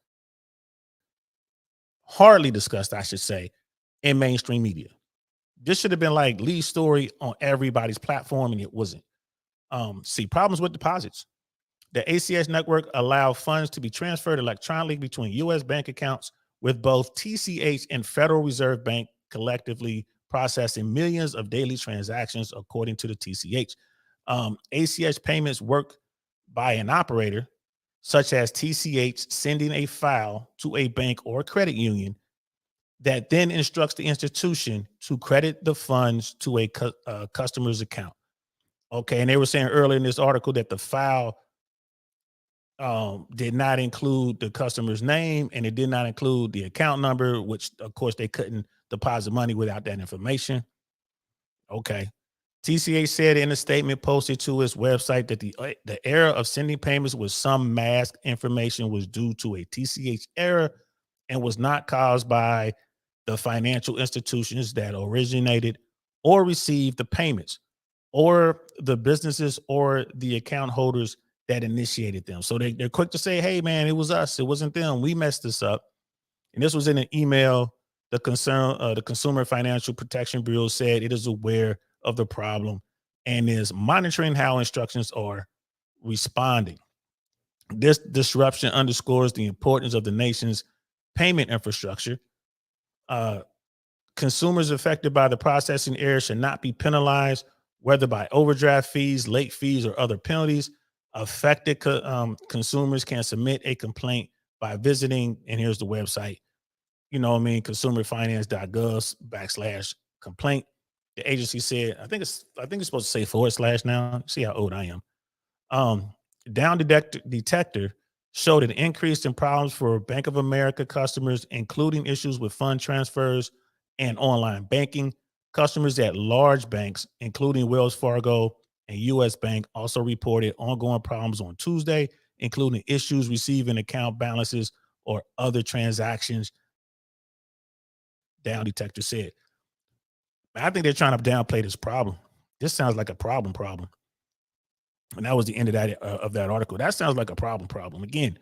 hardly discussed, I should say, in mainstream media. This should have been like lead story on everybody's platform, and it wasn't. Problems with deposits. The ACH network allowed funds to be transferred electronically between U.S. bank accounts, with both TCH and Federal Reserve Bank collectively processing millions of daily transactions, according to the TCH. ACH payments work by an operator, such as TCH, sending a file to a bank or credit union that then instructs the institution to credit the funds to a customer's account. Okay, and they were saying earlier in this article that the file did not include the customer's name, and it did not include the account number, which of course they couldn't deposit money without that information. Okay. TCH said in a statement posted to its website that the error of sending payments with some masked information was due to a TCH error and was not caused by the financial institutions that originated or received the payments, or the businesses or the account holders that initiated them. So they're quick to say, hey, man, it was us. It wasn't them. We messed this up. And this was in an email. The Consumer Financial Protection Bureau said it is aware of the problem and is monitoring how instructions are responding. This disruption underscores the importance of the nation's payment infrastructure. Consumers affected by the processing error should not be penalized, whether by overdraft fees, late fees, or other penalties. Affected consumers can submit a complaint by visiting, and here's the website, consumerfinance.gov/complaint. The agency said, I think it's supposed to say / now. See how old I am. Down detector showed an increase in problems for Bank of America customers, including issues with fund transfers and online banking. Customers at large banks, including Wells Fargo and U.S. Bank, also reported ongoing problems on Tuesday, including issues receiving account balances or other transactions, Down detector said. I think they're trying to downplay this problem. This sounds like a problem. And that was the end of that article. That sounds like a problem. Again,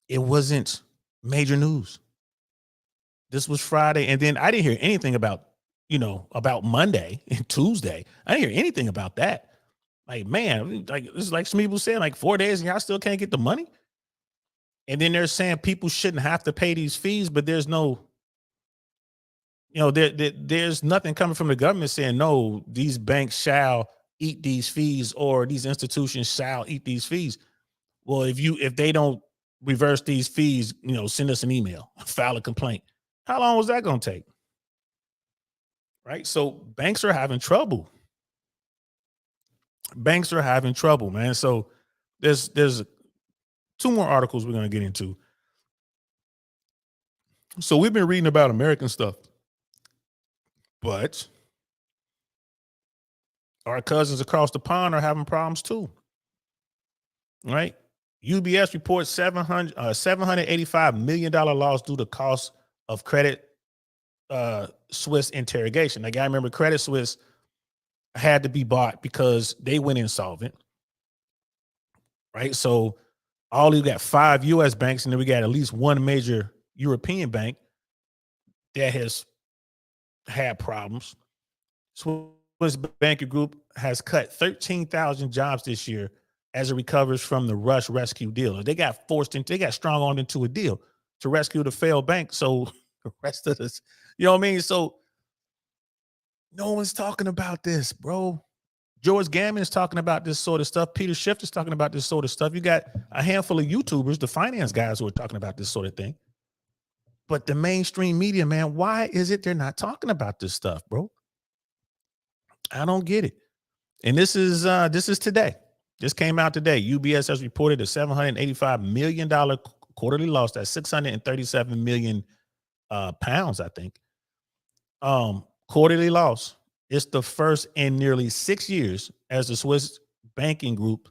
it wasn't major news. This was Friday. And then I didn't hear anything about Monday and Tuesday. I didn't hear anything about that. Like, man, like this is like some people saying, like 4 days and y'all still can't get the money. And then they're saying people shouldn't have to pay these fees, but there's no, there's nothing coming from the government saying, no, these banks shall eat these fees or these institutions shall eat these fees. Well, if they don't reverse these fees, send us an email, file a complaint. How long was that going to take? Right? So banks are having trouble. Banks are having trouble, man. So there's 2 more articles we're going to get into. So we've been reading about American stuff, but our cousins across the pond are having problems too. Right? UBS reports $785 million loss due to cost of Credit Suisse interrogation. Like, I remember Credit Suisse had to be bought because they went insolvent. Right? So you got 5 U.S. banks, and then we got at least 1 major European bank that has had problems. Swiss Banking Group has cut 13,000 jobs this year as it recovers from the Rush rescue deal. They got strong-armed into a deal to rescue the failed bank. So the rest of this, you know what I mean? So no one's talking about this, bro. George Gammon is talking about this sort of stuff. Peter Schiff is talking about this sort of stuff. You got a handful of YouTubers, the finance guys, who are talking about this sort of thing. But the mainstream media, man, why is it they're not talking about this stuff, bro? I don't get it. And this is today. This came out today. UBS has reported a $785 million quarterly loss. That's 637 million pounds, I think. Quarterly loss. It's the first in nearly 6 years as the Swiss Banking Group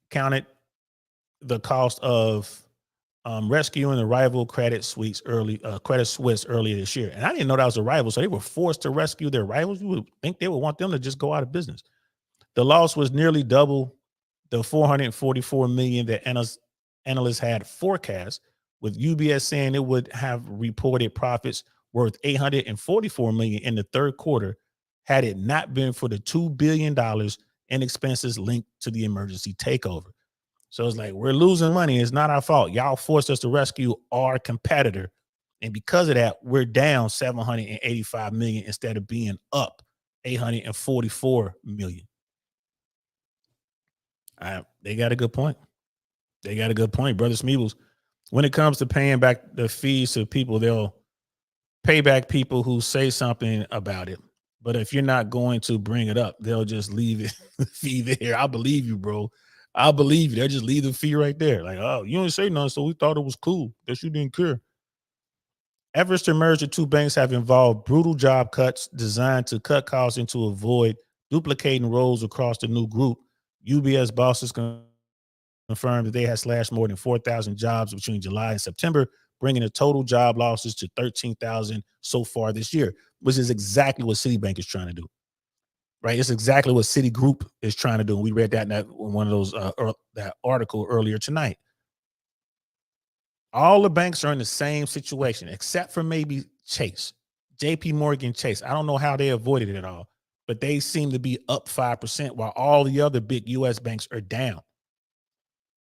counted the cost of rescuing the rival Credit Suisse earlier this year. And I didn't know that was a rival, so they were forced to rescue their rivals. You would think they would want them to just go out of business. The loss was nearly double the 444 million that analysts had forecast, with UBS saying it would have reported profits worth 844 million in the third quarter had it not been for the $2 billion in expenses linked to the emergency takeover. So it's like, we're losing money. It's not our fault. Y'all forced us to rescue our competitor. And because of that, we're down 785 million instead of being up 844 million. They got a good point. Brother Smeebles. When it comes to paying back the fees to people, they'll pay back people who say something about it. But if you're not going to bring it up, they'll just leave it the fee there. I believe you, bro. I believe you. They'll just leave the fee right there. Like, oh, you didn't say nothing, so we thought it was cool. Guess you didn't care. Efforts to merge the 2 banks have involved brutal job cuts designed to cut costs and to avoid duplicating roles across the new group. UBS bosses confirmed that they had slashed more than 4,000 jobs between July and September, bringing the total job losses to 13,000 so far this year, which is exactly what Citibank is trying to do. right? It's exactly what Citigroup is trying to do. We read that in one of those that article earlier tonight. All the banks are in the same situation, except for maybe Chase, JP Morgan Chase. I don't know how they avoided it all, but they seem to be up 5% while all the other big US banks are down.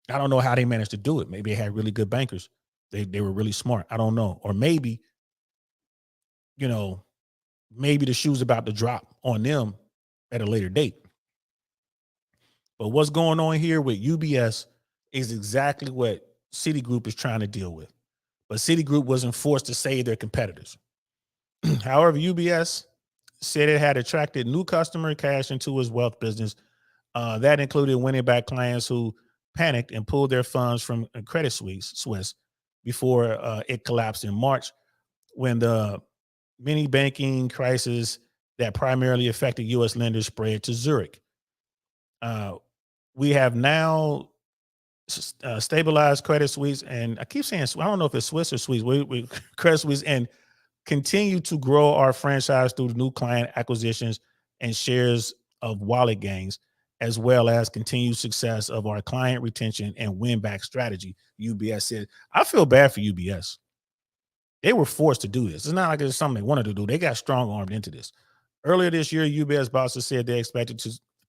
I don't know how they managed to do it. Maybe they had really good bankers. They were really smart. I don't know. Or maybe, you know, maybe the shoe's about to drop on them at a later date. But what's going on here with UBS is exactly what Citigroup is trying to deal with. But Citigroup wasn't forced to save their competitors. However, UBS said it had attracted new customer cash into its wealth business. That included winning back clients who panicked and pulled their funds from Credit Suisse before it collapsed in March, when the mini banking crisis that primarily affected U.S. lenders spread to Zurich. We have now stabilized Credit Suisse, and I keep saying, I don't know if it's Swiss or Suisse, we Credit Suisse, and continue to grow our franchise through new client acquisitions and shares of wallet gains, as well as continued success of our client retention and win back strategy. UBS said, I feel bad for UBS. They were forced to do this. It's not like it's something they wanted to do. They got strong armed into this. Earlier this year, UBS bosses said they expected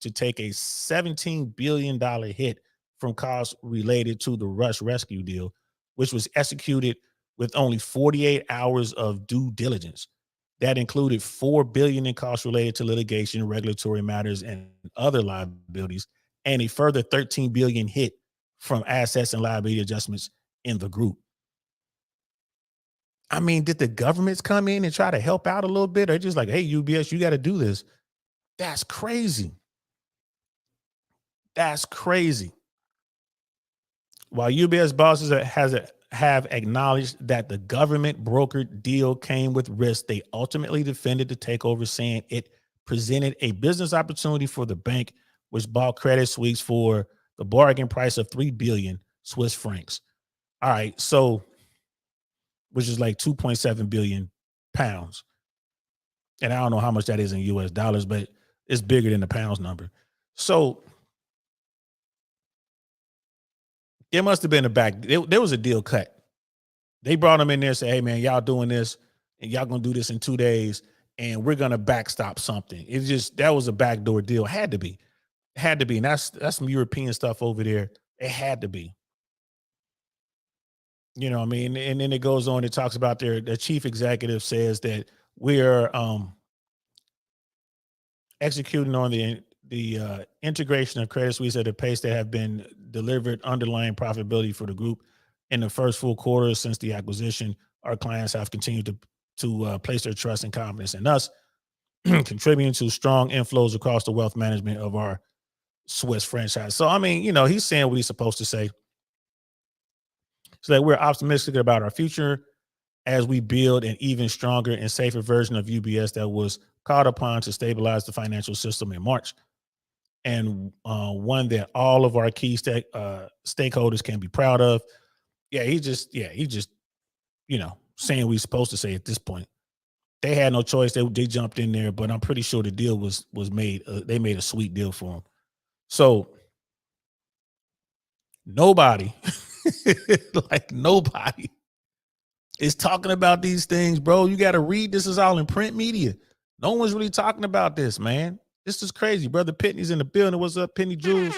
to take a $17 billion hit from costs related to the Rush Rescue deal, which was executed with only 48 hours of due diligence. That included $4 billion in costs related to litigation, regulatory matters, and other liabilities, and a further $13 billion hit from assets and liability adjustments in the group. I mean, did the governments come in and try to help out a little bit? Or just like, hey, UBS, you got to do this? That's crazy. That's crazy. While UBS bosses have acknowledged that the government brokered deal came with risk, they ultimately defended the takeover, saying it presented a business opportunity for the bank, which bought Credit Suisse for the bargain price of 3 billion Swiss francs. All right, so which is like 2.7 billion pounds. And I don't know how much that is in US dollars, but it's bigger than the pounds number. So it must have been a back. There was a deal cut. They brought them in there and said, hey, man, y'all doing this and y'all going to do this in 2 days and we're going to backstop something. It's just, that was a backdoor deal. It had to be. It had to be. And that's some European stuff over there. It had to be. You know what I mean? And then it goes on, it talks about their chief executive says that we're executing on the integration of Credit Suisse at a pace that have been delivered underlying profitability for the group in the first full quarter since the acquisition. Our clients have continued to place their trust and confidence in us, contributing to strong inflows across the wealth management of our Swiss franchise. So, I mean, you know, he's saying what he's supposed to say. So that we're optimistic about our future as we build an even stronger and safer version of UBS that was called upon to stabilize the financial system in March, and one that all of our key stakeholders can be proud of. Yeah, he just, you know, saying what he's supposed to say at this point. They had no choice. They jumped in there, but I'm pretty sure the deal was made. They made a sweet deal for him. So nobody, like nobody, is talking about these things, bro. You got to read. This is all in print media. No one's really talking about this, man. This is crazy. Brother Pitney's in the building. What's up, Penny Jules?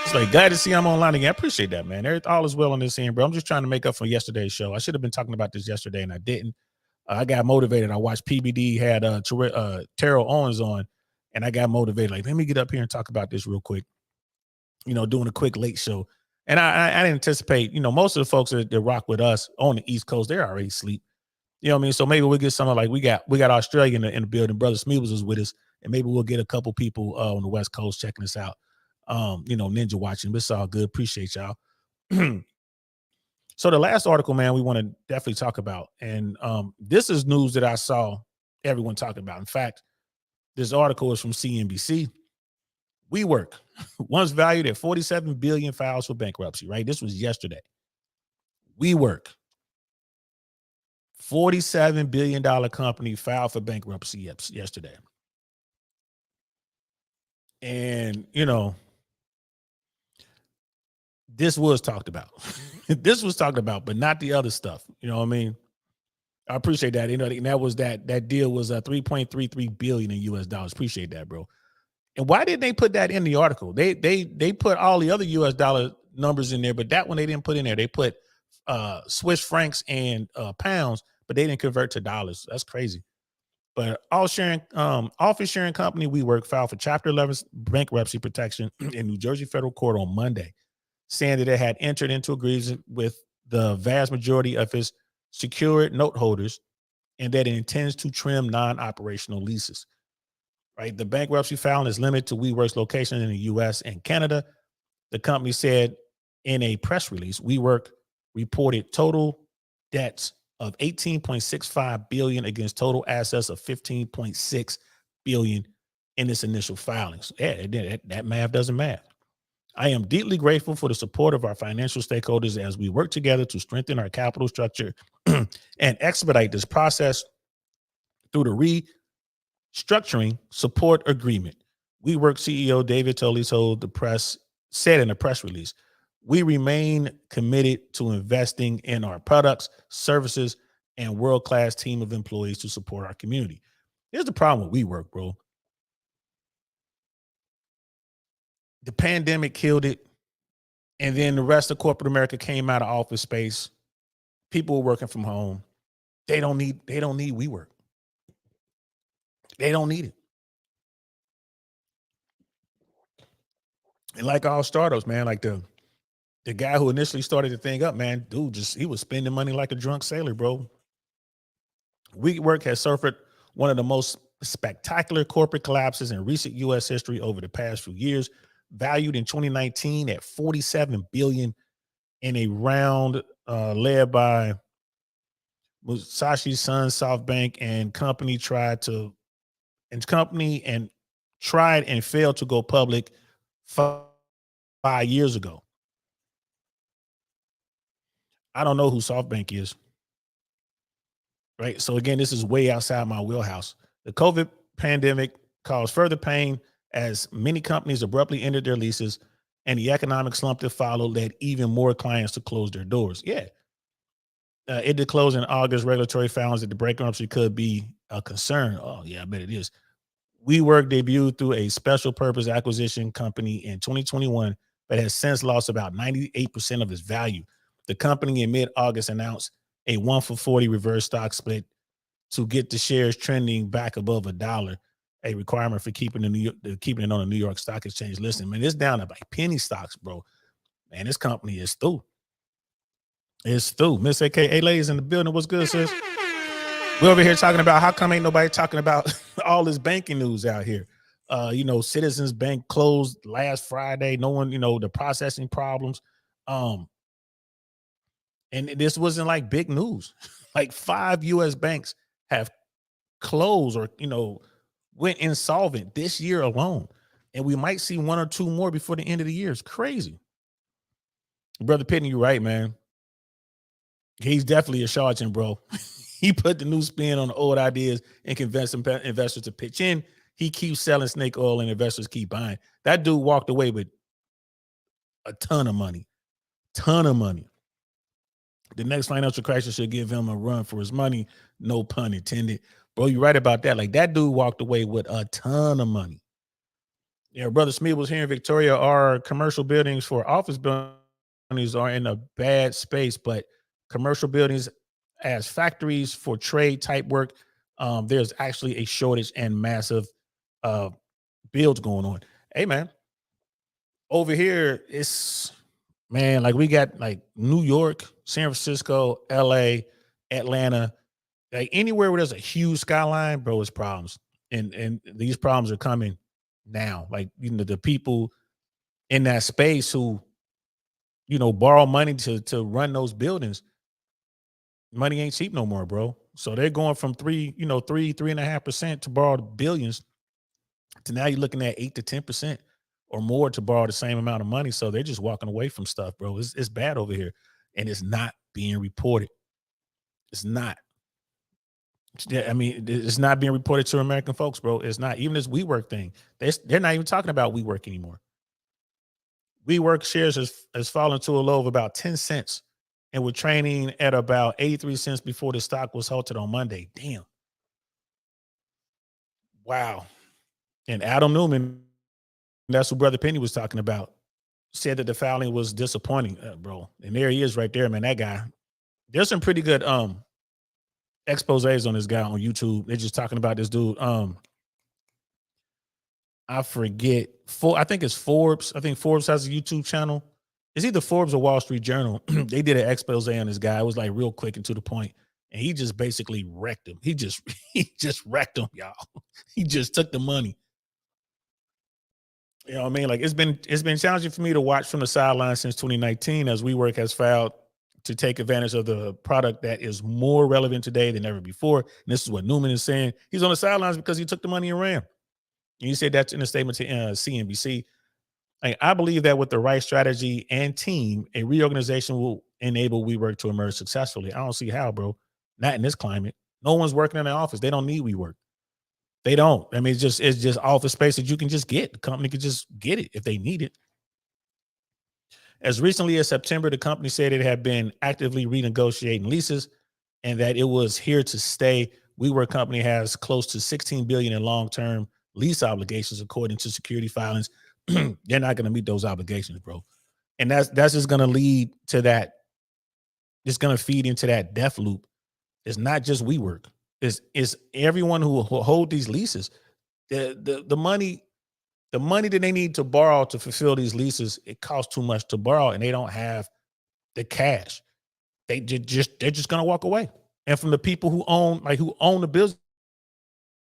It's like, glad to see I'm online again. I appreciate that, man. All is well on this end, bro. I'm just trying to make up for yesterday's show. I should have been talking about this yesterday, and I didn't. I got motivated. I watched PBD had Terrell Owens on, and I got motivated. Like, let me get up here and talk about this real quick. You know, doing a quick late show. And I didn't anticipate, you know, most of the folks that rock with us on the East Coast, they're already asleep. You know what I mean? So maybe we'll get someone like we got Australia in the building. Brother Smeevers is with us, and maybe we'll get a couple people on the West Coast checking us out. You know, ninja watching. But it's all good. Appreciate y'all. So the last article, man, we want to definitely talk about. And this is news that I saw everyone talking about. In fact, this article is from CNBC. WeWork, once valued at 47 billion, files for bankruptcy, right? This was yesterday. WeWork, $47 billion company filed for bankruptcy yesterday. And, this was talked about. This was talked about, but not the other stuff. You know what I mean? I appreciate that. And that was that deal was 3.33 billion in US dollars. Appreciate that, bro. And why didn't they put that in the article? They put all the other US dollar numbers in there, but that one they didn't put in there. They put Swiss francs and pounds, but they didn't convert to dollars. That's crazy. But office sharing company WeWork filed for Chapter 11 bankruptcy protection in New Jersey federal court on Monday, saying that it had entered into agreements with the vast majority of its secured note holders and that it intends to trim non-operational leases. Right, the bankruptcy filing is limited to WeWork's location in the U.S. and Canada. The company said in a press release, WeWork reported total debts of 18.65 billion against total assets of 15.6 billion in its initial filings. Yeah, that math doesn't math. I am deeply grateful for the support of our financial stakeholders as we work together to strengthen our capital structure and expedite this process through the restructuring support agreement. WeWork CEO David Tolley told the press, said in a press release, we remain committed to investing in our products, services, and world-class team of employees to support our community. Here's the problem with WeWork, bro. The pandemic killed it. And then the rest of corporate America came out of office space. People were working from home. They don't need WeWork. They don't need it. And like all startups, man, like the guy who initially started the thing up, man, dude, he was spending money like a drunk sailor, bro. WeWork has suffered one of the most spectacular corporate collapses in recent U.S. history over the past few years, valued in 2019 at $47 billion in a round led by Musashi Son, SoftBank, and company tried and failed to go public 5 years ago. I don't know who SoftBank is. Right. So again, this is way outside my wheelhouse. The COVID pandemic caused further pain as many companies abruptly ended their leases, and the economic slump that followed led even more clients to close their doors. Yeah. It did close in August. Regulatory found that the bankruptcy could be a concern. Oh, yeah, I bet it is. WeWork debuted through a special purpose acquisition company in 2021, but has since lost about 98% of its value. The company in mid-August announced a 1-for-40 reverse stock split to get the shares trending back above $1, a requirement for keeping it on the New York Stock Exchange listing. Man, it's down to like penny stocks, bro. Man, this company is through. It's through. Miss AKA ladies in the building. What's good, sis? We're over here talking about how come ain't nobody talking about all this banking news out here. Citizens Bank closed last Friday. No one, the processing problems. And this wasn't like big news. Like 5 U.S. banks have closed or, went insolvent this year alone. And we might see 1 or 2 more before the end of the year. It's crazy. Brother Pitney, you're right, man. He's definitely a charlatan, bro. He put the new spin on the old ideas and convinced investors to pitch in. He keeps selling snake oil and investors keep buying. That dude walked away with a ton of money. The next financial crisis should give him a run for his money. No pun intended. Bro, you're right about that. Like that dude walked away with a ton of money. Yeah, Brother Smith was here in Victoria. Our commercial buildings for office buildings are in a bad space, but commercial buildings as factories for trade type work, there's actually a shortage and massive builds going on. Hey, man, over here, it's, man, like we got like New York, San Francisco, LA, Atlanta, like anywhere where there's a huge skyline, bro, it's problems. And these problems are coming now. Like, the people in that space who, borrow money to run those buildings, money ain't cheap no more, bro. So they're going from 3.5% to borrow billions to now you're looking at 8 to 10% or more to borrow the same amount of money. So they're just walking away from stuff, bro. It's bad over here, and it's not being reported. It's not. Yeah, I mean, it's not being reported to American folks, bro. It's not. Even this WeWork thing, they're not even talking about WeWork anymore. WeWork shares has fallen to a low of about 10 cents and were trading at about 83 cents before the stock was halted on Monday. Damn. Wow. And Adam Newman, that's what Brother Penny was talking about, said that the filing was disappointing, bro. And there he is right there, man. That guy. There's some pretty good exposés on this guy on YouTube. They're just talking about this dude. I forget. I think it's Forbes. I think Forbes has a YouTube channel. It's either Forbes or Wall Street Journal. They did an expose on this guy. It was like real quick and to the point. And he just basically wrecked him. He just wrecked him, y'all. He just took the money. You know what I mean? Like it's been challenging for me to watch from the sidelines since 2019 as WeWork has failed to take advantage of the product that is more relevant today than ever before. And this is what Newman is saying. He's on the sidelines because he took the money and ran. And he said that in a statement to CNBC. I believe that with the right strategy and team, a reorganization will enable WeWork to emerge successfully. I don't see how, bro. Not in this climate. No one's working in the office. They don't need WeWork. They don't. I mean, it's just office space that you can just get. The company can just get it if they need it. As recently as September, the company said it had been actively renegotiating leases and that it was here to stay. WeWork company has close to $16 billion in long-term lease obligations, according to security filings. They're not going to meet those obligations, bro. And that's just going to lead to that. It's going to feed into that death loop. It's not just WeWork. It's everyone who hold these leases. The money that they need to borrow to fulfill these leases, it costs too much to borrow, and they don't have the cash. They're just going to walk away. And from the people who own the business,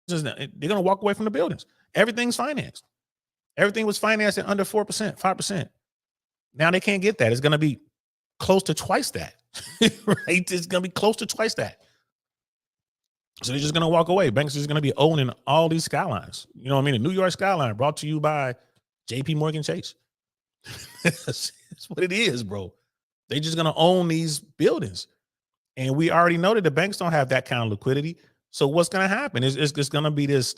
they're going to walk away from the buildings. Everything's financed. Everything was financed at under 4%, 5%. Now they can't get that. It's going to be close to twice that, right? It's going to be close to twice that. So they're just going to walk away. Banks are just going to be owning all these skylines. You know what I mean? The New York skyline brought to you by JP Morgan Chase. That's what it is, bro. They're just going to own these buildings. And we already know that the banks don't have that kind of liquidity. So what's going to happen is it's going to be this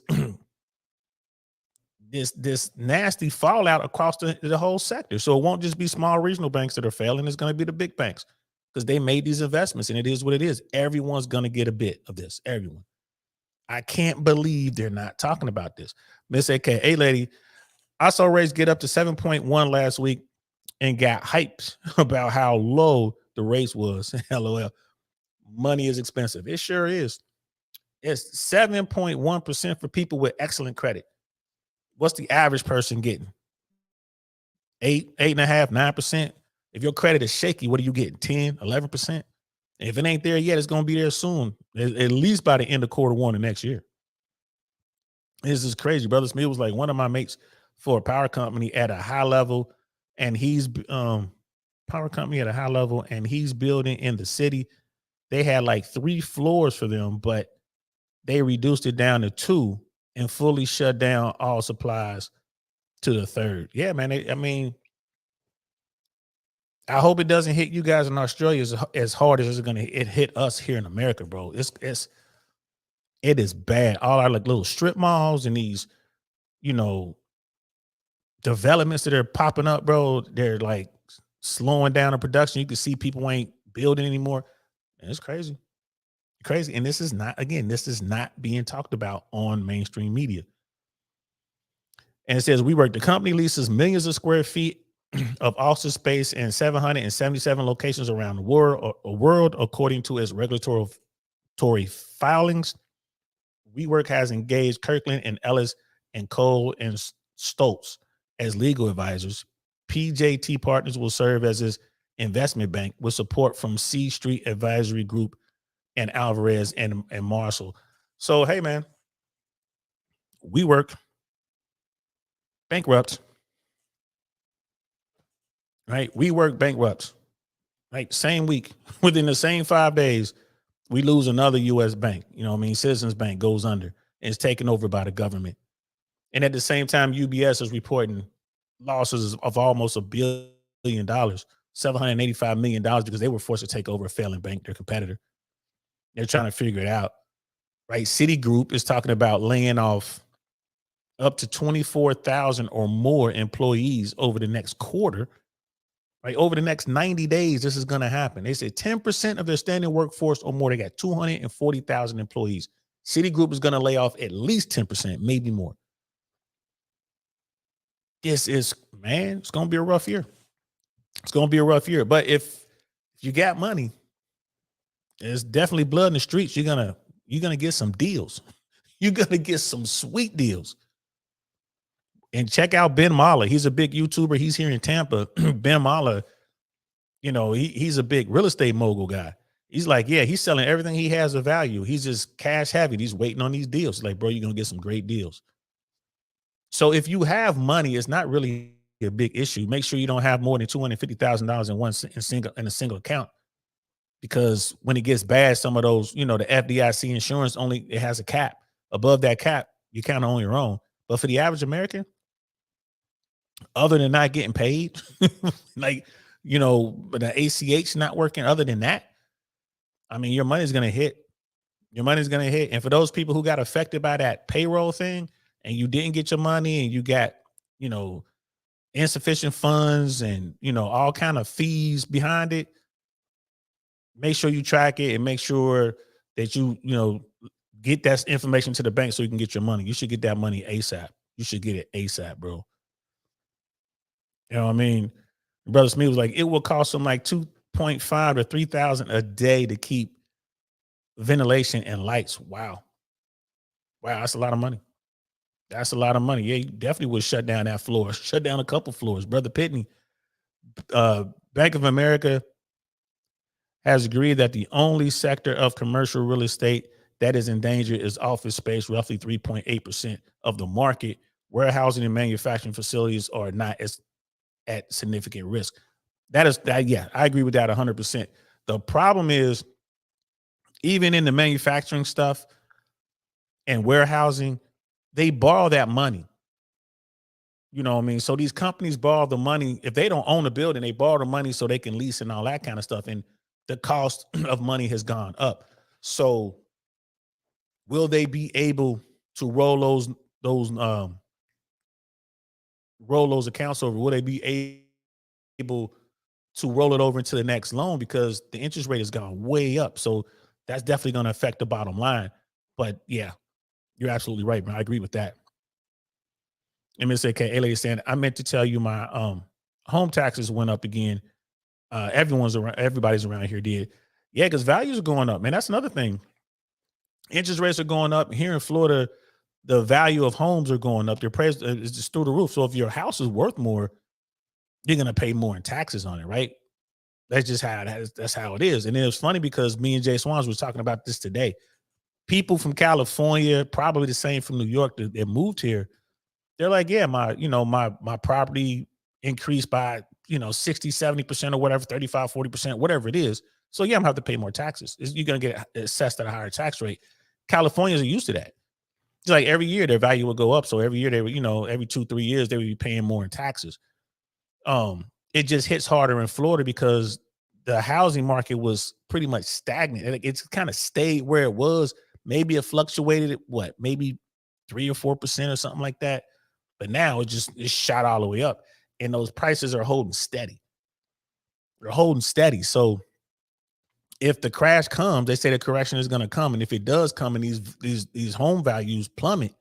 this nasty fallout across the whole sector. So it won't just be small regional banks that are failing. It's going to be the big banks because they made these investments, and it is what it is. Everyone's going to get a bit of this. Everyone. I can't believe they're not talking about this. Miss AKA lady, I saw rates get up to 7.1 last week and got hyped about how low the rates was. LOL. Money is expensive. It sure is. It's 7.1% for people with excellent credit. What's the average person getting? 8.5%, 9%. If your credit is shaky, what are you getting? 10, 11%? If it ain't there yet, it's going to be there soon, at least by the end of Q1 of next year. This is crazy. Brother Smith was like one of my mates for a power company at a high level, and he's building in the city. They had like 3 floors for them, but they reduced it down to 2 and fully shut down all supplies to the 3rd. Yeah, man. I hope it doesn't hit you guys in Australia as hard as it hit us here in America, bro. It is bad. All our like little strip malls and these, developments that are popping up, bro. They're like slowing down the production. You can see people ain't building anymore. And it's crazy. Crazy. And this is not being talked about on mainstream media. And it says the company leases millions of square feet of office space in 777 locations around the world, according to its regulatory filings. WeWork has engaged Kirkland and Ellis and Cole and Stoltz as legal advisors. PJT Partners will serve as its investment bank with support from C Street Advisory Group and Alvarez and Marshall. So, hey, man, WeWork bankrupt, right? WeWork bankrupt, right? Same week, within the same 5 days, we lose another U.S. bank. You know what I mean? Citizens Bank goes under and is taken over by the government. And at the same time, UBS is reporting losses of almost $1 billion, $785 million because they were forced to take over a failing bank, their competitor. They're trying to figure it out. right? Citigroup is talking about laying off up to 24,000 or more employees over the next quarter. Right, over the next 90 days, this is going to happen. They said 10% of their standing workforce or more. They got 240,000 employees. Citigroup is going to lay off at least 10%, maybe more. This is, man, it's going to be a rough year. It's going to be a rough year. But if you got money, there's definitely blood in the streets. You're gonna get some deals. You're gonna get some sweet deals. And check out Ben Mahler. He's a big YouTuber. He's here in Tampa. Ben Mahler, he's a big real estate mogul guy. He's like, yeah, he's selling everything he has of value. He's just cash heavy. He's waiting on these deals. Like, bro, you're gonna get some great deals. So if you have money, it's not really a big issue. Make sure you don't have more than $250,000 in a single account. Because when it gets bad, some of those, the FDIC insurance it has a cap. Above that cap, you're kind of on your own. But for the average American, other than not getting paid, but the ACH not working, other than that, I mean, your money's going to hit. Your money's going to hit. And for those people who got affected by that payroll thing and you didn't get your money and you got, insufficient funds and, all kind of fees behind it, make sure you track it and make sure that you get that information to the bank so you can get your money. You should get that money ASAP. You should get it ASAP, bro. You know what I mean? Brother Smith was like, it will cost them like 2.5 to 3,000 a day to keep ventilation and lights. Wow, that's a lot of money. That's a lot of money. Yeah, you definitely would shut down that floor. Shut down a couple floors. Brother Pitney, Bank of America has agreed that the only sector of commercial real estate that is in danger is office space, roughly 3.8% of the market. Warehousing and manufacturing facilities are not at significant risk. Yeah, I agree with that 100%. The problem is, even in the manufacturing stuff and warehousing, they borrow that money. You know what I mean? So these companies borrow the money. If they don't own a building, they borrow the money so they can lease and all that kind of stuff. And the cost of money has gone up. So will they be able to roll those accounts over? Will they be able to roll it over into the next loan? Because the interest rate has gone way up. So that's definitely going to affect the bottom line. But yeah, you're absolutely right, man. I agree with that. MSAK, lady saying, I meant to tell you my home taxes went up again. Everybody's around here did. Yeah, because values are going up, man. That's another thing. Interest rates are going up. Here in Florida, the value of homes are going up. Their price is just through the roof. So if your house is worth more, you're going to pay more in taxes on it, right? That's just that's how it is. And it was funny because me and Jay Swans was talking about this today. People from California, probably the same from New York that moved here, they're like, yeah, my property increased by 60, 70% or whatever, 35, 40%, whatever it is. So yeah, I'm gonna have to pay more taxes. You're gonna get assessed at a higher tax rate. Californians are used to that. It's like every year their value will go up. So every year they would, every 2-3 years they would be paying more in taxes. It just hits harder in Florida because the housing market was pretty much stagnant. It's kind of stayed where it was. Maybe it fluctuated maybe 3 or 4% or something like that. But now it's shot all the way up. And those prices are holding steady. They're holding steady. So if the crash comes, they say the correction is going to come. And if it does come and these home values plummet,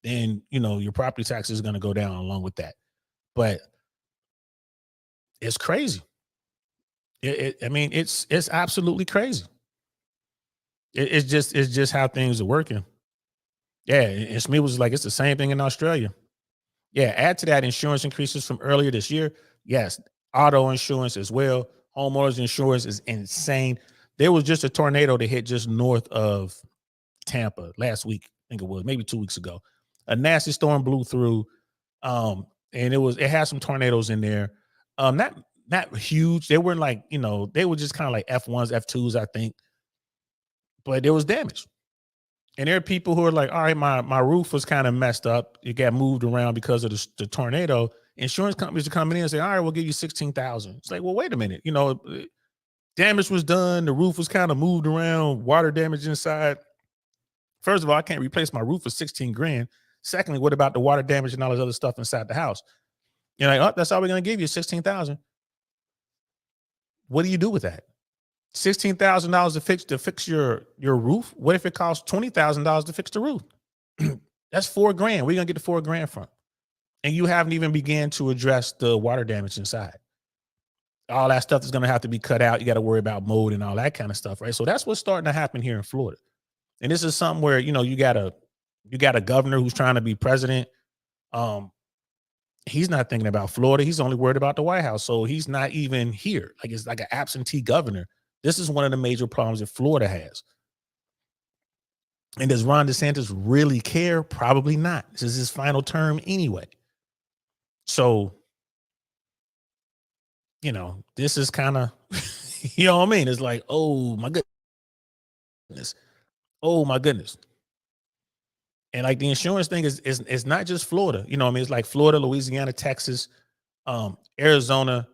then, your property tax is going to go down along with that. But it's crazy. It's absolutely crazy. It's just how things are working. Yeah. And Smith was like, it's the same thing in Australia. Yeah. Add to that insurance increases from earlier this year. Yes. Auto insurance as well. Homeowners insurance is insane. There was just a tornado that hit just north of Tampa last week. I think it was maybe 2 weeks ago. A nasty storm blew through. And it had some tornadoes in there. Not huge. They weren't like, they were just kind of like F1s, F2s, I think. But there was damage. And there are people who are like, all right, my roof was kind of messed up. It got moved around because of the tornado. Insurance companies are coming in and say, all right, we'll give you $16,000. It's like, well, wait a minute. Damage was done. The roof was kind of moved around, water damage inside. First of all, I can't replace my roof for 16 grand. Secondly, what about the water damage and all this other stuff inside the house? You're like, oh, that's all we're going to give you, 16,000. What do you do with that? $16,000 to fix your roof. What if it costs $20,000 to fix the roof? That's $4 grand. Where you gonna get the $4 grand from? And you haven't even began to address the water damage inside. All that stuff is gonna have to be cut out. You got to worry about mold and all that kind of stuff, right? So that's what's starting to happen here in Florida. And this is something where you got a governor who's trying to be president. He's not thinking about Florida. He's only worried about the White House. So he's not even here. Like, it's like an absentee governor. This is one of the major problems that Florida has. And does Ron DeSantis really care? Probably not. This is his final term anyway. So, this is kind of, you know what I mean? It's like, oh my goodness. Oh my goodness. And like the insurance thing is not just Florida. You know what I mean? It's like Florida, Louisiana, Texas, Arizona,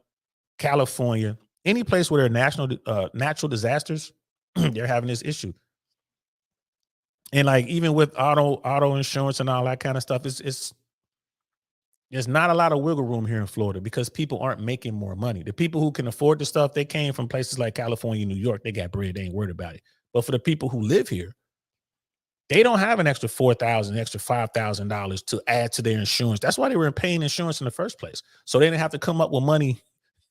California, any place where there are natural disasters, they're having this issue. And like even with auto insurance and all that kind of stuff, it's there's not a lot of wiggle room here in Florida because people aren't making more money. The people who can afford the stuff, they came from places like California, New York. They got bread. They ain't worried about it. But for the people who live here, they don't have an extra $4,000, extra $5,000 to add to their insurance. That's why they were paying insurance in the first place. So they didn't have to come up with money,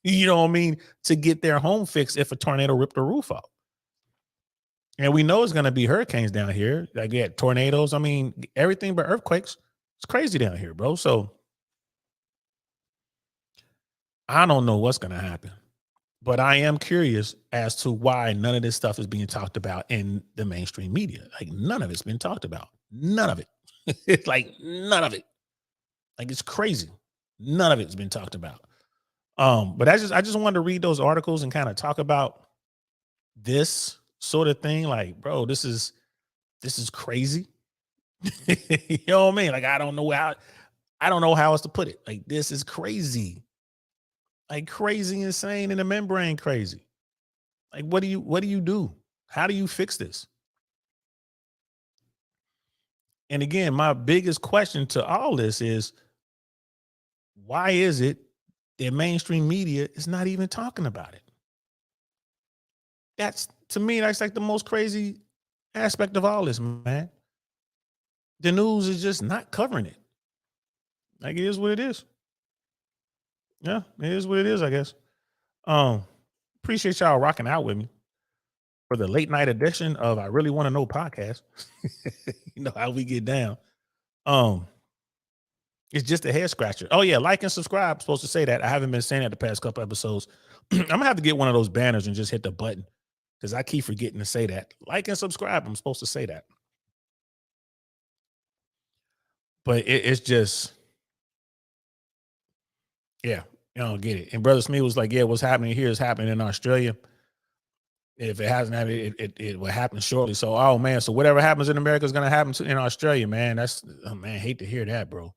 you know what I mean, to get their home fixed if a tornado ripped the roof off. And we know it's going to be hurricanes down here. Like, yeah, tornadoes. I mean, everything but earthquakes. It's crazy down here, bro. So I don't know what's going to happen. But I am curious as to why none of this stuff is being talked about in the mainstream media. Like, none of it's been talked about. None of it. It's like none of it. Like, it's crazy. None of it's been talked about. But I just wanted to read those articles and kind of talk about this sort of thing. Like, bro, this is crazy. You know what I mean? Like, I don't know how else to put it. Like, this is crazy. Like, crazy, insane, and the membrane crazy. Like, what do you do? How do you fix this? And again, my biggest question to all this is, why is it that mainstream media is not even talking about it? To me, that's like the most crazy aspect of all this, man. The news is just not covering it. Like, it is what it is. Yeah, it is what it is, I guess. Appreciate y'all rocking out with me for the late night edition of I Really Want to Know podcast. You know how we get down. It's just a head scratcher. Oh yeah, like and subscribe. I'm supposed to say that. I haven't been saying that the past couple episodes. I'm gonna have to get one of those banners and just hit the button because I keep forgetting to say that. Like and subscribe. I'm supposed to say that. But it's just, yeah, you don't get it. And Brother Smith was like, yeah, what's happening here is happening in Australia. If it hasn't happened, it will happen shortly. So, oh man, so whatever happens in America is going to happen in Australia, man. Hate to hear that, bro.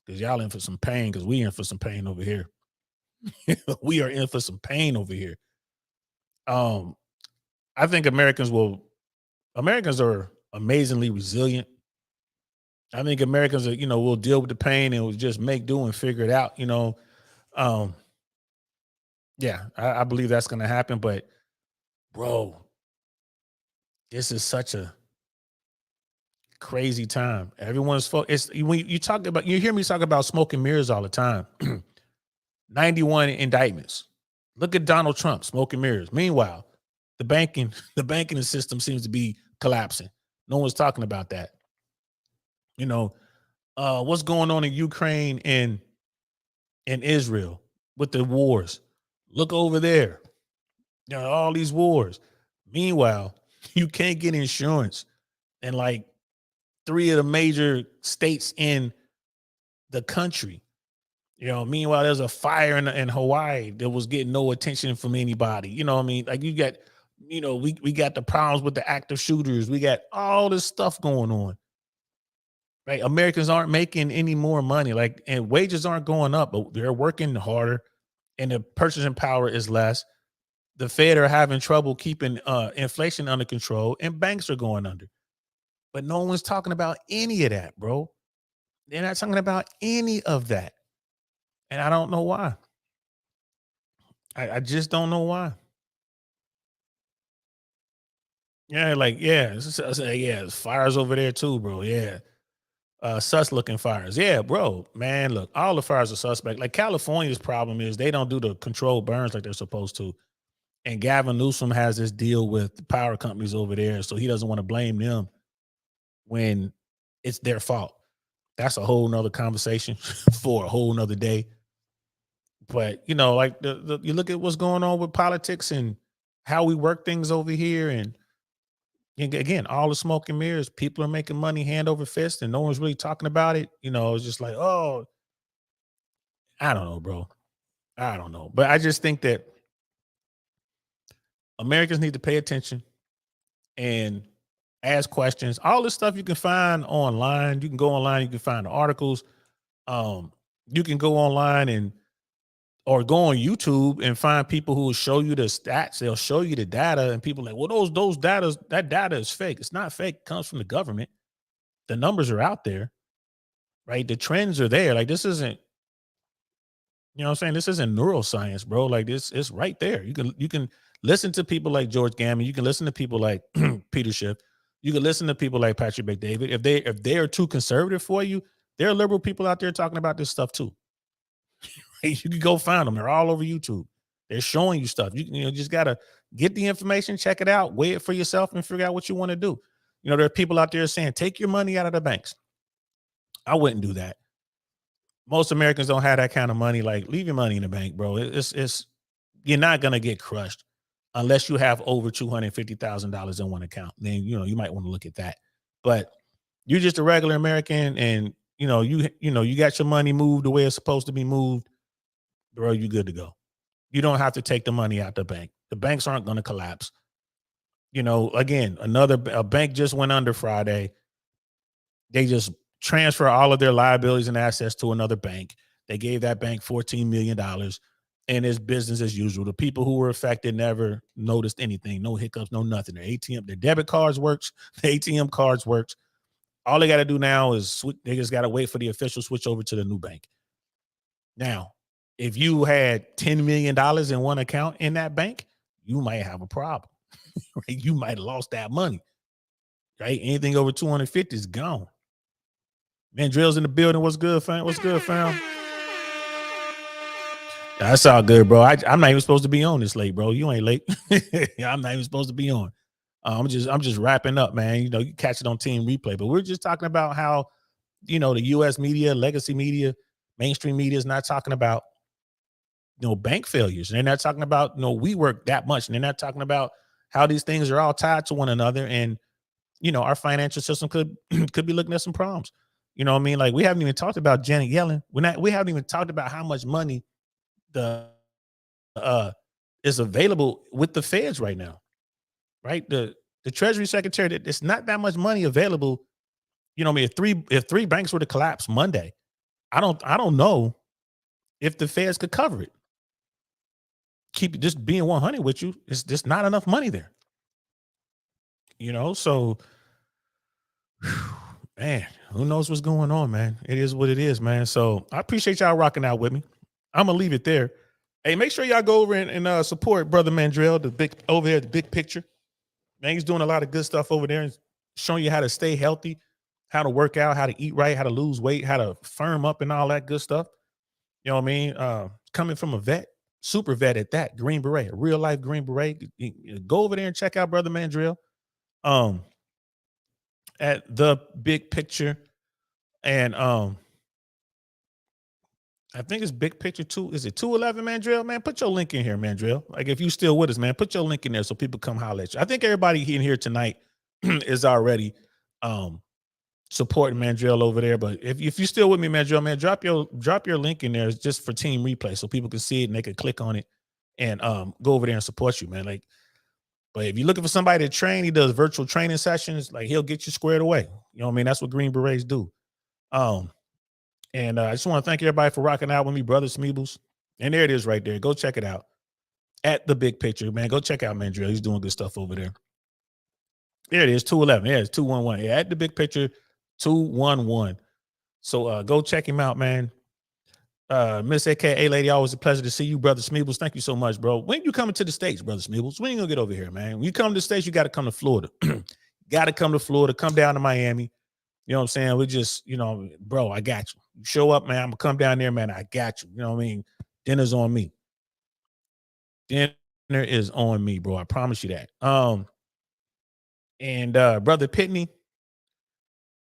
Because y'all in for some pain, because we in for some pain over here. We are in for some pain over here. I think Americans are amazingly resilient. I think Americans are, will deal with the pain and will just make do and figure it out, Yeah, I believe that's going to happen. But, bro, this is such a crazy time. Everyone's when you hear me talk about smoke and mirrors all the time. 91 indictments. Look at Donald Trump, smoke and mirrors. Meanwhile, the banking system seems to be collapsing. No one's talking about that. What's going on in Ukraine and Israel with the wars. Look over there. All these wars. Meanwhile, you can't get insurance in like 3 of the major states in the country. Meanwhile, there's a fire in Hawaii that was getting no attention from anybody. You know what I mean? Like, you got, we got the problems with the active shooters. We got all this stuff going on. Right? Americans aren't making any more money. And wages aren't going up, but they're working harder and the purchasing power is less. The Fed are having trouble keeping inflation under control and banks are going under. But no one's talking about any of that, bro. They're not talking about any of that. And I don't know why. I just don't know why. Yeah, like, yeah, it's fires over there too, bro. Yeah. Sus looking fires. Yeah, bro. Man, look, all the fires are suspect. Like California's problem is they don't do the controlled burns like they're supposed to. And Gavin Newsom has this deal with the power companies over there, so he doesn't want to blame them when it's their fault. That's a whole nother conversation for a whole nother day. But you know, like you look at what's going on with politics and how we work things over here, and again, all the smoke and mirrors. People are making money hand over fist, and no one's really talking about it. You know, it's just like, oh, I don't know, bro. I don't know, but I just think that Americans need to pay attention and ask questions. All this stuff you can find online. You can go online. You can find the articles. You can go online and or go on YouTube and find people who will show you the stats. They'll show you the data, and people are like, well, that data is fake. It's not fake. It comes from the government. The numbers are out there, right? The trends are there. Like this isn't, you know what I'm saying? This isn't neuroscience, bro. Like this, it's right there. You can listen to people like George Gammon. You can listen to people like Peter Schiff. You can listen to people like Patrick McDavid. If they are too conservative for you, there are liberal people out there talking about this stuff too. You can go find them. They're all over YouTube. They're showing you stuff. You just gotta get the information, check it out, weigh it for yourself, and figure out what you want to do. You know, there are people out there saying, take your money out of the banks. I wouldn't do that. Most Americans don't have that kind of money. Like, leave your money in the bank, bro. It's you're not gonna get crushed unless you have over $250,000 in one account. Then you might want to look at that. But you're just a regular American, and you got your money moved the way it's supposed to be moved, bro. You good to go. You don't have to take the money out the bank. The banks aren't going to collapse. Again, a bank just went under Friday. They just transfer all of their liabilities and assets to another bank. They gave that bank $14 million, and it's business as usual. The people who were affected never noticed anything, no hiccups, no nothing. Their debit cards works, the ATM cards works. All they got to do now is they just got to wait for the official switch over to the new bank. Now, if you had $10 million in one account in that bank, you might have a problem. Right? You might have lost that money. Right? Anything over 250 is gone. Mandrell's in the building. What's good, fam? What's good, fam? That's all good, bro. I'm not even supposed to be on this late, bro. You ain't late. I'm not even supposed to be on. I'm just wrapping up, man. You catch it on Team Replay, but we're just talking about how, the U.S. media, legacy media, mainstream media is not talking about, bank failures. And they're not talking about, we work that much. And they're not talking about how these things are all tied to one another. And, our financial system could be looking at some problems. You know what I mean? Like, we haven't even talked about Janet Yellen. We haven't even talked about how much money is available with the feds right now. Right? The Treasury Secretary, it's not that much money available. If three banks were to collapse Monday, I don't know if the feds could cover it. Keep just being 100 with you. It's just not enough money there. So man, who knows what's going on, man? It is what it is, man. So I appreciate y'all rocking out with me. I'm gonna leave it there. Hey, make sure y'all go over and support Brother Mandrell, the big picture. Man, he's doing a lot of good stuff over there and showing you how to stay healthy, how to work out, how to eat right, how to lose weight, how to firm up and all that good stuff. You know what I mean? Coming from a vet, super vet at that, Green Beret, a real life Green Beret. Go over there and check out Brother Mandrell at the big picture. And I think it's big picture 2. Is it 211, Mandrell? Man, put your link in here, Mandrell. Like, if you still with us, man, put your link in there so people come holler at you. I think everybody in here tonight is already supporting Mandrell over there. But if you're still with me, Mandrell, man, drop your link in there just for Team Replay so people can see it and they can click on it and go over there and support you, man. Like, but if you're looking for somebody to train, he does virtual training sessions. Like, he'll get you squared away. You know what I mean? That's what Green Berets do. And I just want to thank everybody for rocking out with me, Brother Smeebles. And there it is right there. Go check it out. At the big picture, man. Go check out Mandrell. He's doing good stuff over there. There it is, 211. Yeah, it's 211. Yeah, at the big picture, 211. So go check him out, man. Miss AKA Lady, always a pleasure to see you, Brother Smeebles. Thank you so much, bro. When you coming to the States, Brother Smeebles? When you gonna get over here, man? When you come to the States, you got to come to Florida. Got to come to Florida, come down to Miami. You know what I'm saying? We just, bro, I got you. You show up, man. I'm gonna come down there, man. I got you. You know what I mean? Dinner's on me. Dinner is on me, bro. I promise you that. And Brother Pitney,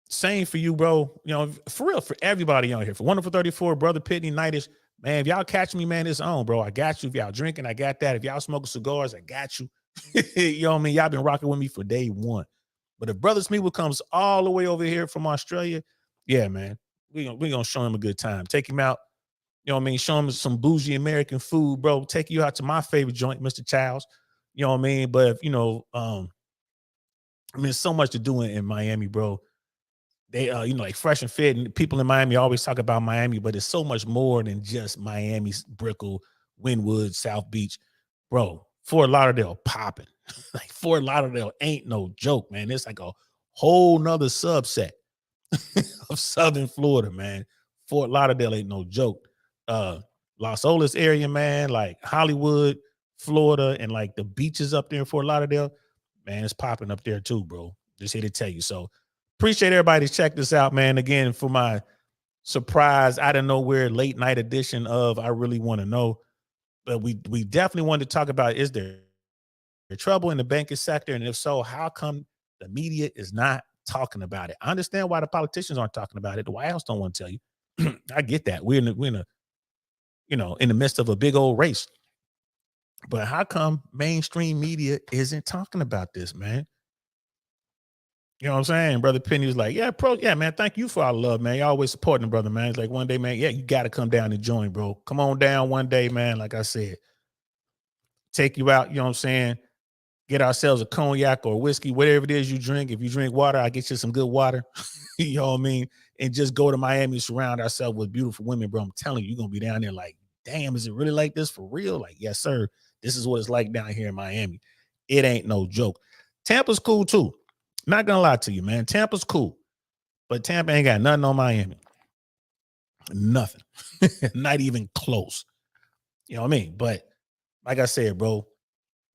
same for you, bro. For real, for everybody on here. For Wonderful 34, Brother Pitney, Nightish, man, if y'all catch me, man, it's on, bro. I got you. If y'all drinking, I got that. If y'all smoking cigars, I got you. You know what I mean? Y'all been rocking with me for day one. But if Brother Smeeble comes all the way over here from Australia, yeah, man, we gonna show him a good time. Take him out. You know what I mean? Show him some bougie American food, bro. Take you out to my favorite joint, Mr. Childs. You know what I mean? But if, so much to do in Miami, bro. They like Fresh and Fit, and people in Miami always talk about Miami, but it's so much more than just Miami, Brickell, Wynwood, South Beach, bro. Fort Lauderdale popping. Like Fort Lauderdale ain't no joke, man. It's like a whole nother subset of Southern Florida, man. Fort Lauderdale ain't no joke. Los Olas area, man, like Hollywood, Florida, and like the beaches up there in Fort Lauderdale, man, it's popping up there too, bro. Just here to tell you. So appreciate everybody to check this out, man. Again, for my surprise, out of nowhere late night edition of I Really Want to Know. But we definitely wanted to talk about, is there trouble in the banking sector? And if so, how come the media is not talking about it? I understand why the politicians aren't talking about it. The White House don't want to tell you. I get that. We're in the midst of a big old race. But how come mainstream media isn't talking about this, man? You know what I'm saying? Brother Penny was like, yeah, man, thank you for our love, man. You always supporting the brother, man. It's like one day, man, yeah, you got to come down and join, bro. Come on down one day, man. Like I said, take you out, you know what I'm saying? Get ourselves a cognac or whiskey, whatever it is you drink. If you drink water, I get you some good water. You know what I mean? And just go to Miami, surround ourselves with beautiful women, bro. I'm telling you, you're going to be down there like, damn, is it really like this for real? Like, yes, sir. This is what it's like down here in Miami. It ain't no joke. Tampa's cool too. Not gonna lie to you, man. Tampa's cool, but Tampa ain't got nothing on Miami. Nothing. Not even close. You know what I mean? But like I said, bro,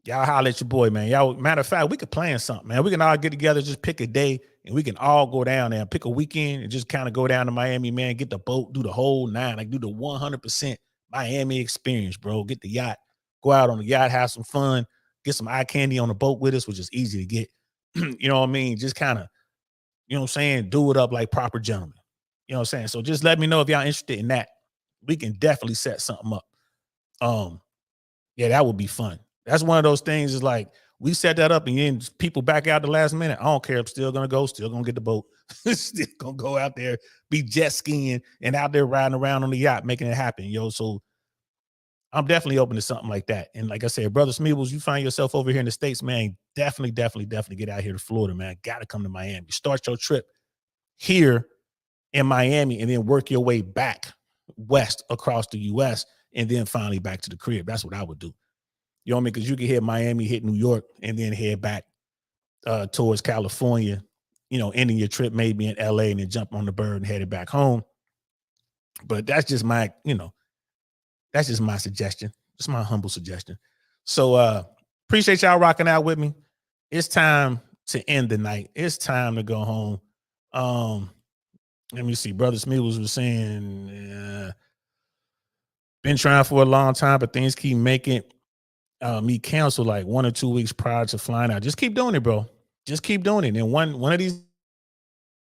y'all holler at your boy, man. Y'all, matter of fact, we could plan something, man. We can all get together, just pick a day, and we can all go down there and pick a weekend and just kind of go down to Miami, man. Get the boat, do the whole 9, like do the 100% Miami experience, bro. Get the yacht, go out on the yacht, have some fun, get some eye candy on the boat with us, which is easy to get. You know what I mean? Just kind of, you know what I'm saying? Do it up like proper gentlemen. You know what I'm saying? So just let me know if y'all interested in that. We can definitely set something up. Yeah, that would be fun. That's one of those things is like, we set that up and then people back out the last minute. I don't care. I'm still going to go, still going to get the boat. Still going to go out there, be jet skiing and out there riding around on the yacht, making it happen, yo. So I'm definitely open to something like that. And like I said, Brother Smeebles, you find yourself over here in the States, man, definitely get out here to Florida, man. Got to come to Miami. Start your trip here in Miami and then work your way back west across the U.S. and then finally back to the crib. That's what I would do. You know what I mean? Because you can hit Miami, hit New York, and then head back towards California, ending your trip maybe in L.A. and then jump on the bird and headed back home. But that's just my, that's just my suggestion. Just my humble suggestion. So appreciate y'all rocking out with me. It's time to end the night. It's time to go home. Let me see. Brother Smeebles was saying, been trying for a long time, but things keep making me cancel like 1 or 2 weeks prior to flying out. Just keep doing it, bro. Just keep doing it. And one of these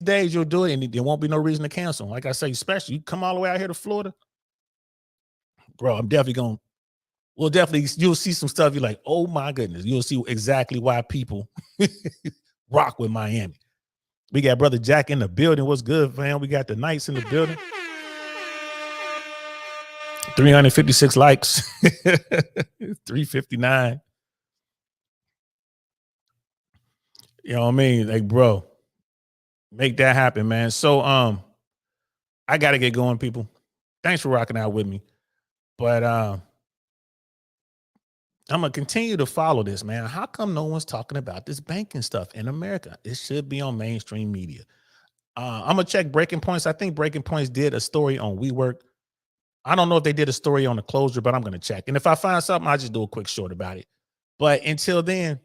days you'll do it and there won't be no reason to cancel. Like I say, especially you come all the way out here to Florida. Bro, I'm definitely you'll see some stuff. You're like, oh my goodness. You'll see exactly why people rock with Miami. We got Brother Jack in the building. What's good, fam? We got the Knights in the building. 356 likes. 359. You know what I mean? Like, bro, make that happen, man. So I gotta get going, people. Thanks for rocking out with me. But I'm gonna continue to follow this, man. How come no one's talking about this banking stuff in America? It should be on mainstream media. I'm gonna check Breaking Points. I think Breaking Points did a story on WeWork. I don't know if they did a story on the closure, but I'm gonna check. And if I find something, I'll just do a quick short about it. But until then,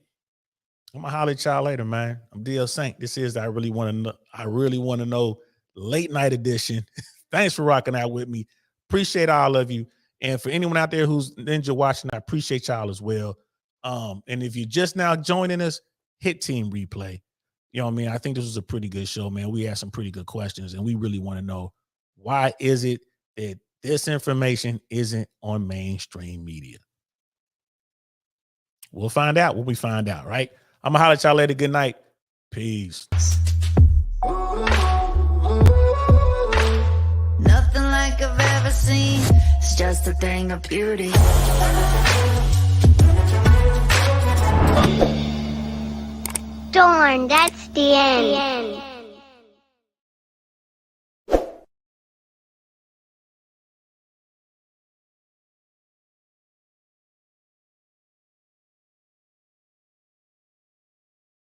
I'm gonna holler at y'all later, man. I'm DL Saint. This is I really want to know. I really want to know late night edition. Thanks for rocking out with me. Appreciate all of you. And for anyone out there who's Ninja watching, I appreciate y'all as well. And if you're just now joining us, hit Team Replay. You know what I mean? I think this was a pretty good show, man. We had some pretty good questions, and we really want to know, why is it that this information isn't on mainstream media? We'll find out when we find out, right? I'm gonna holler at y'all later. Good night. Peace. Nothing like I've ever seen. It's just a thing of beauty. Darn, that's the end.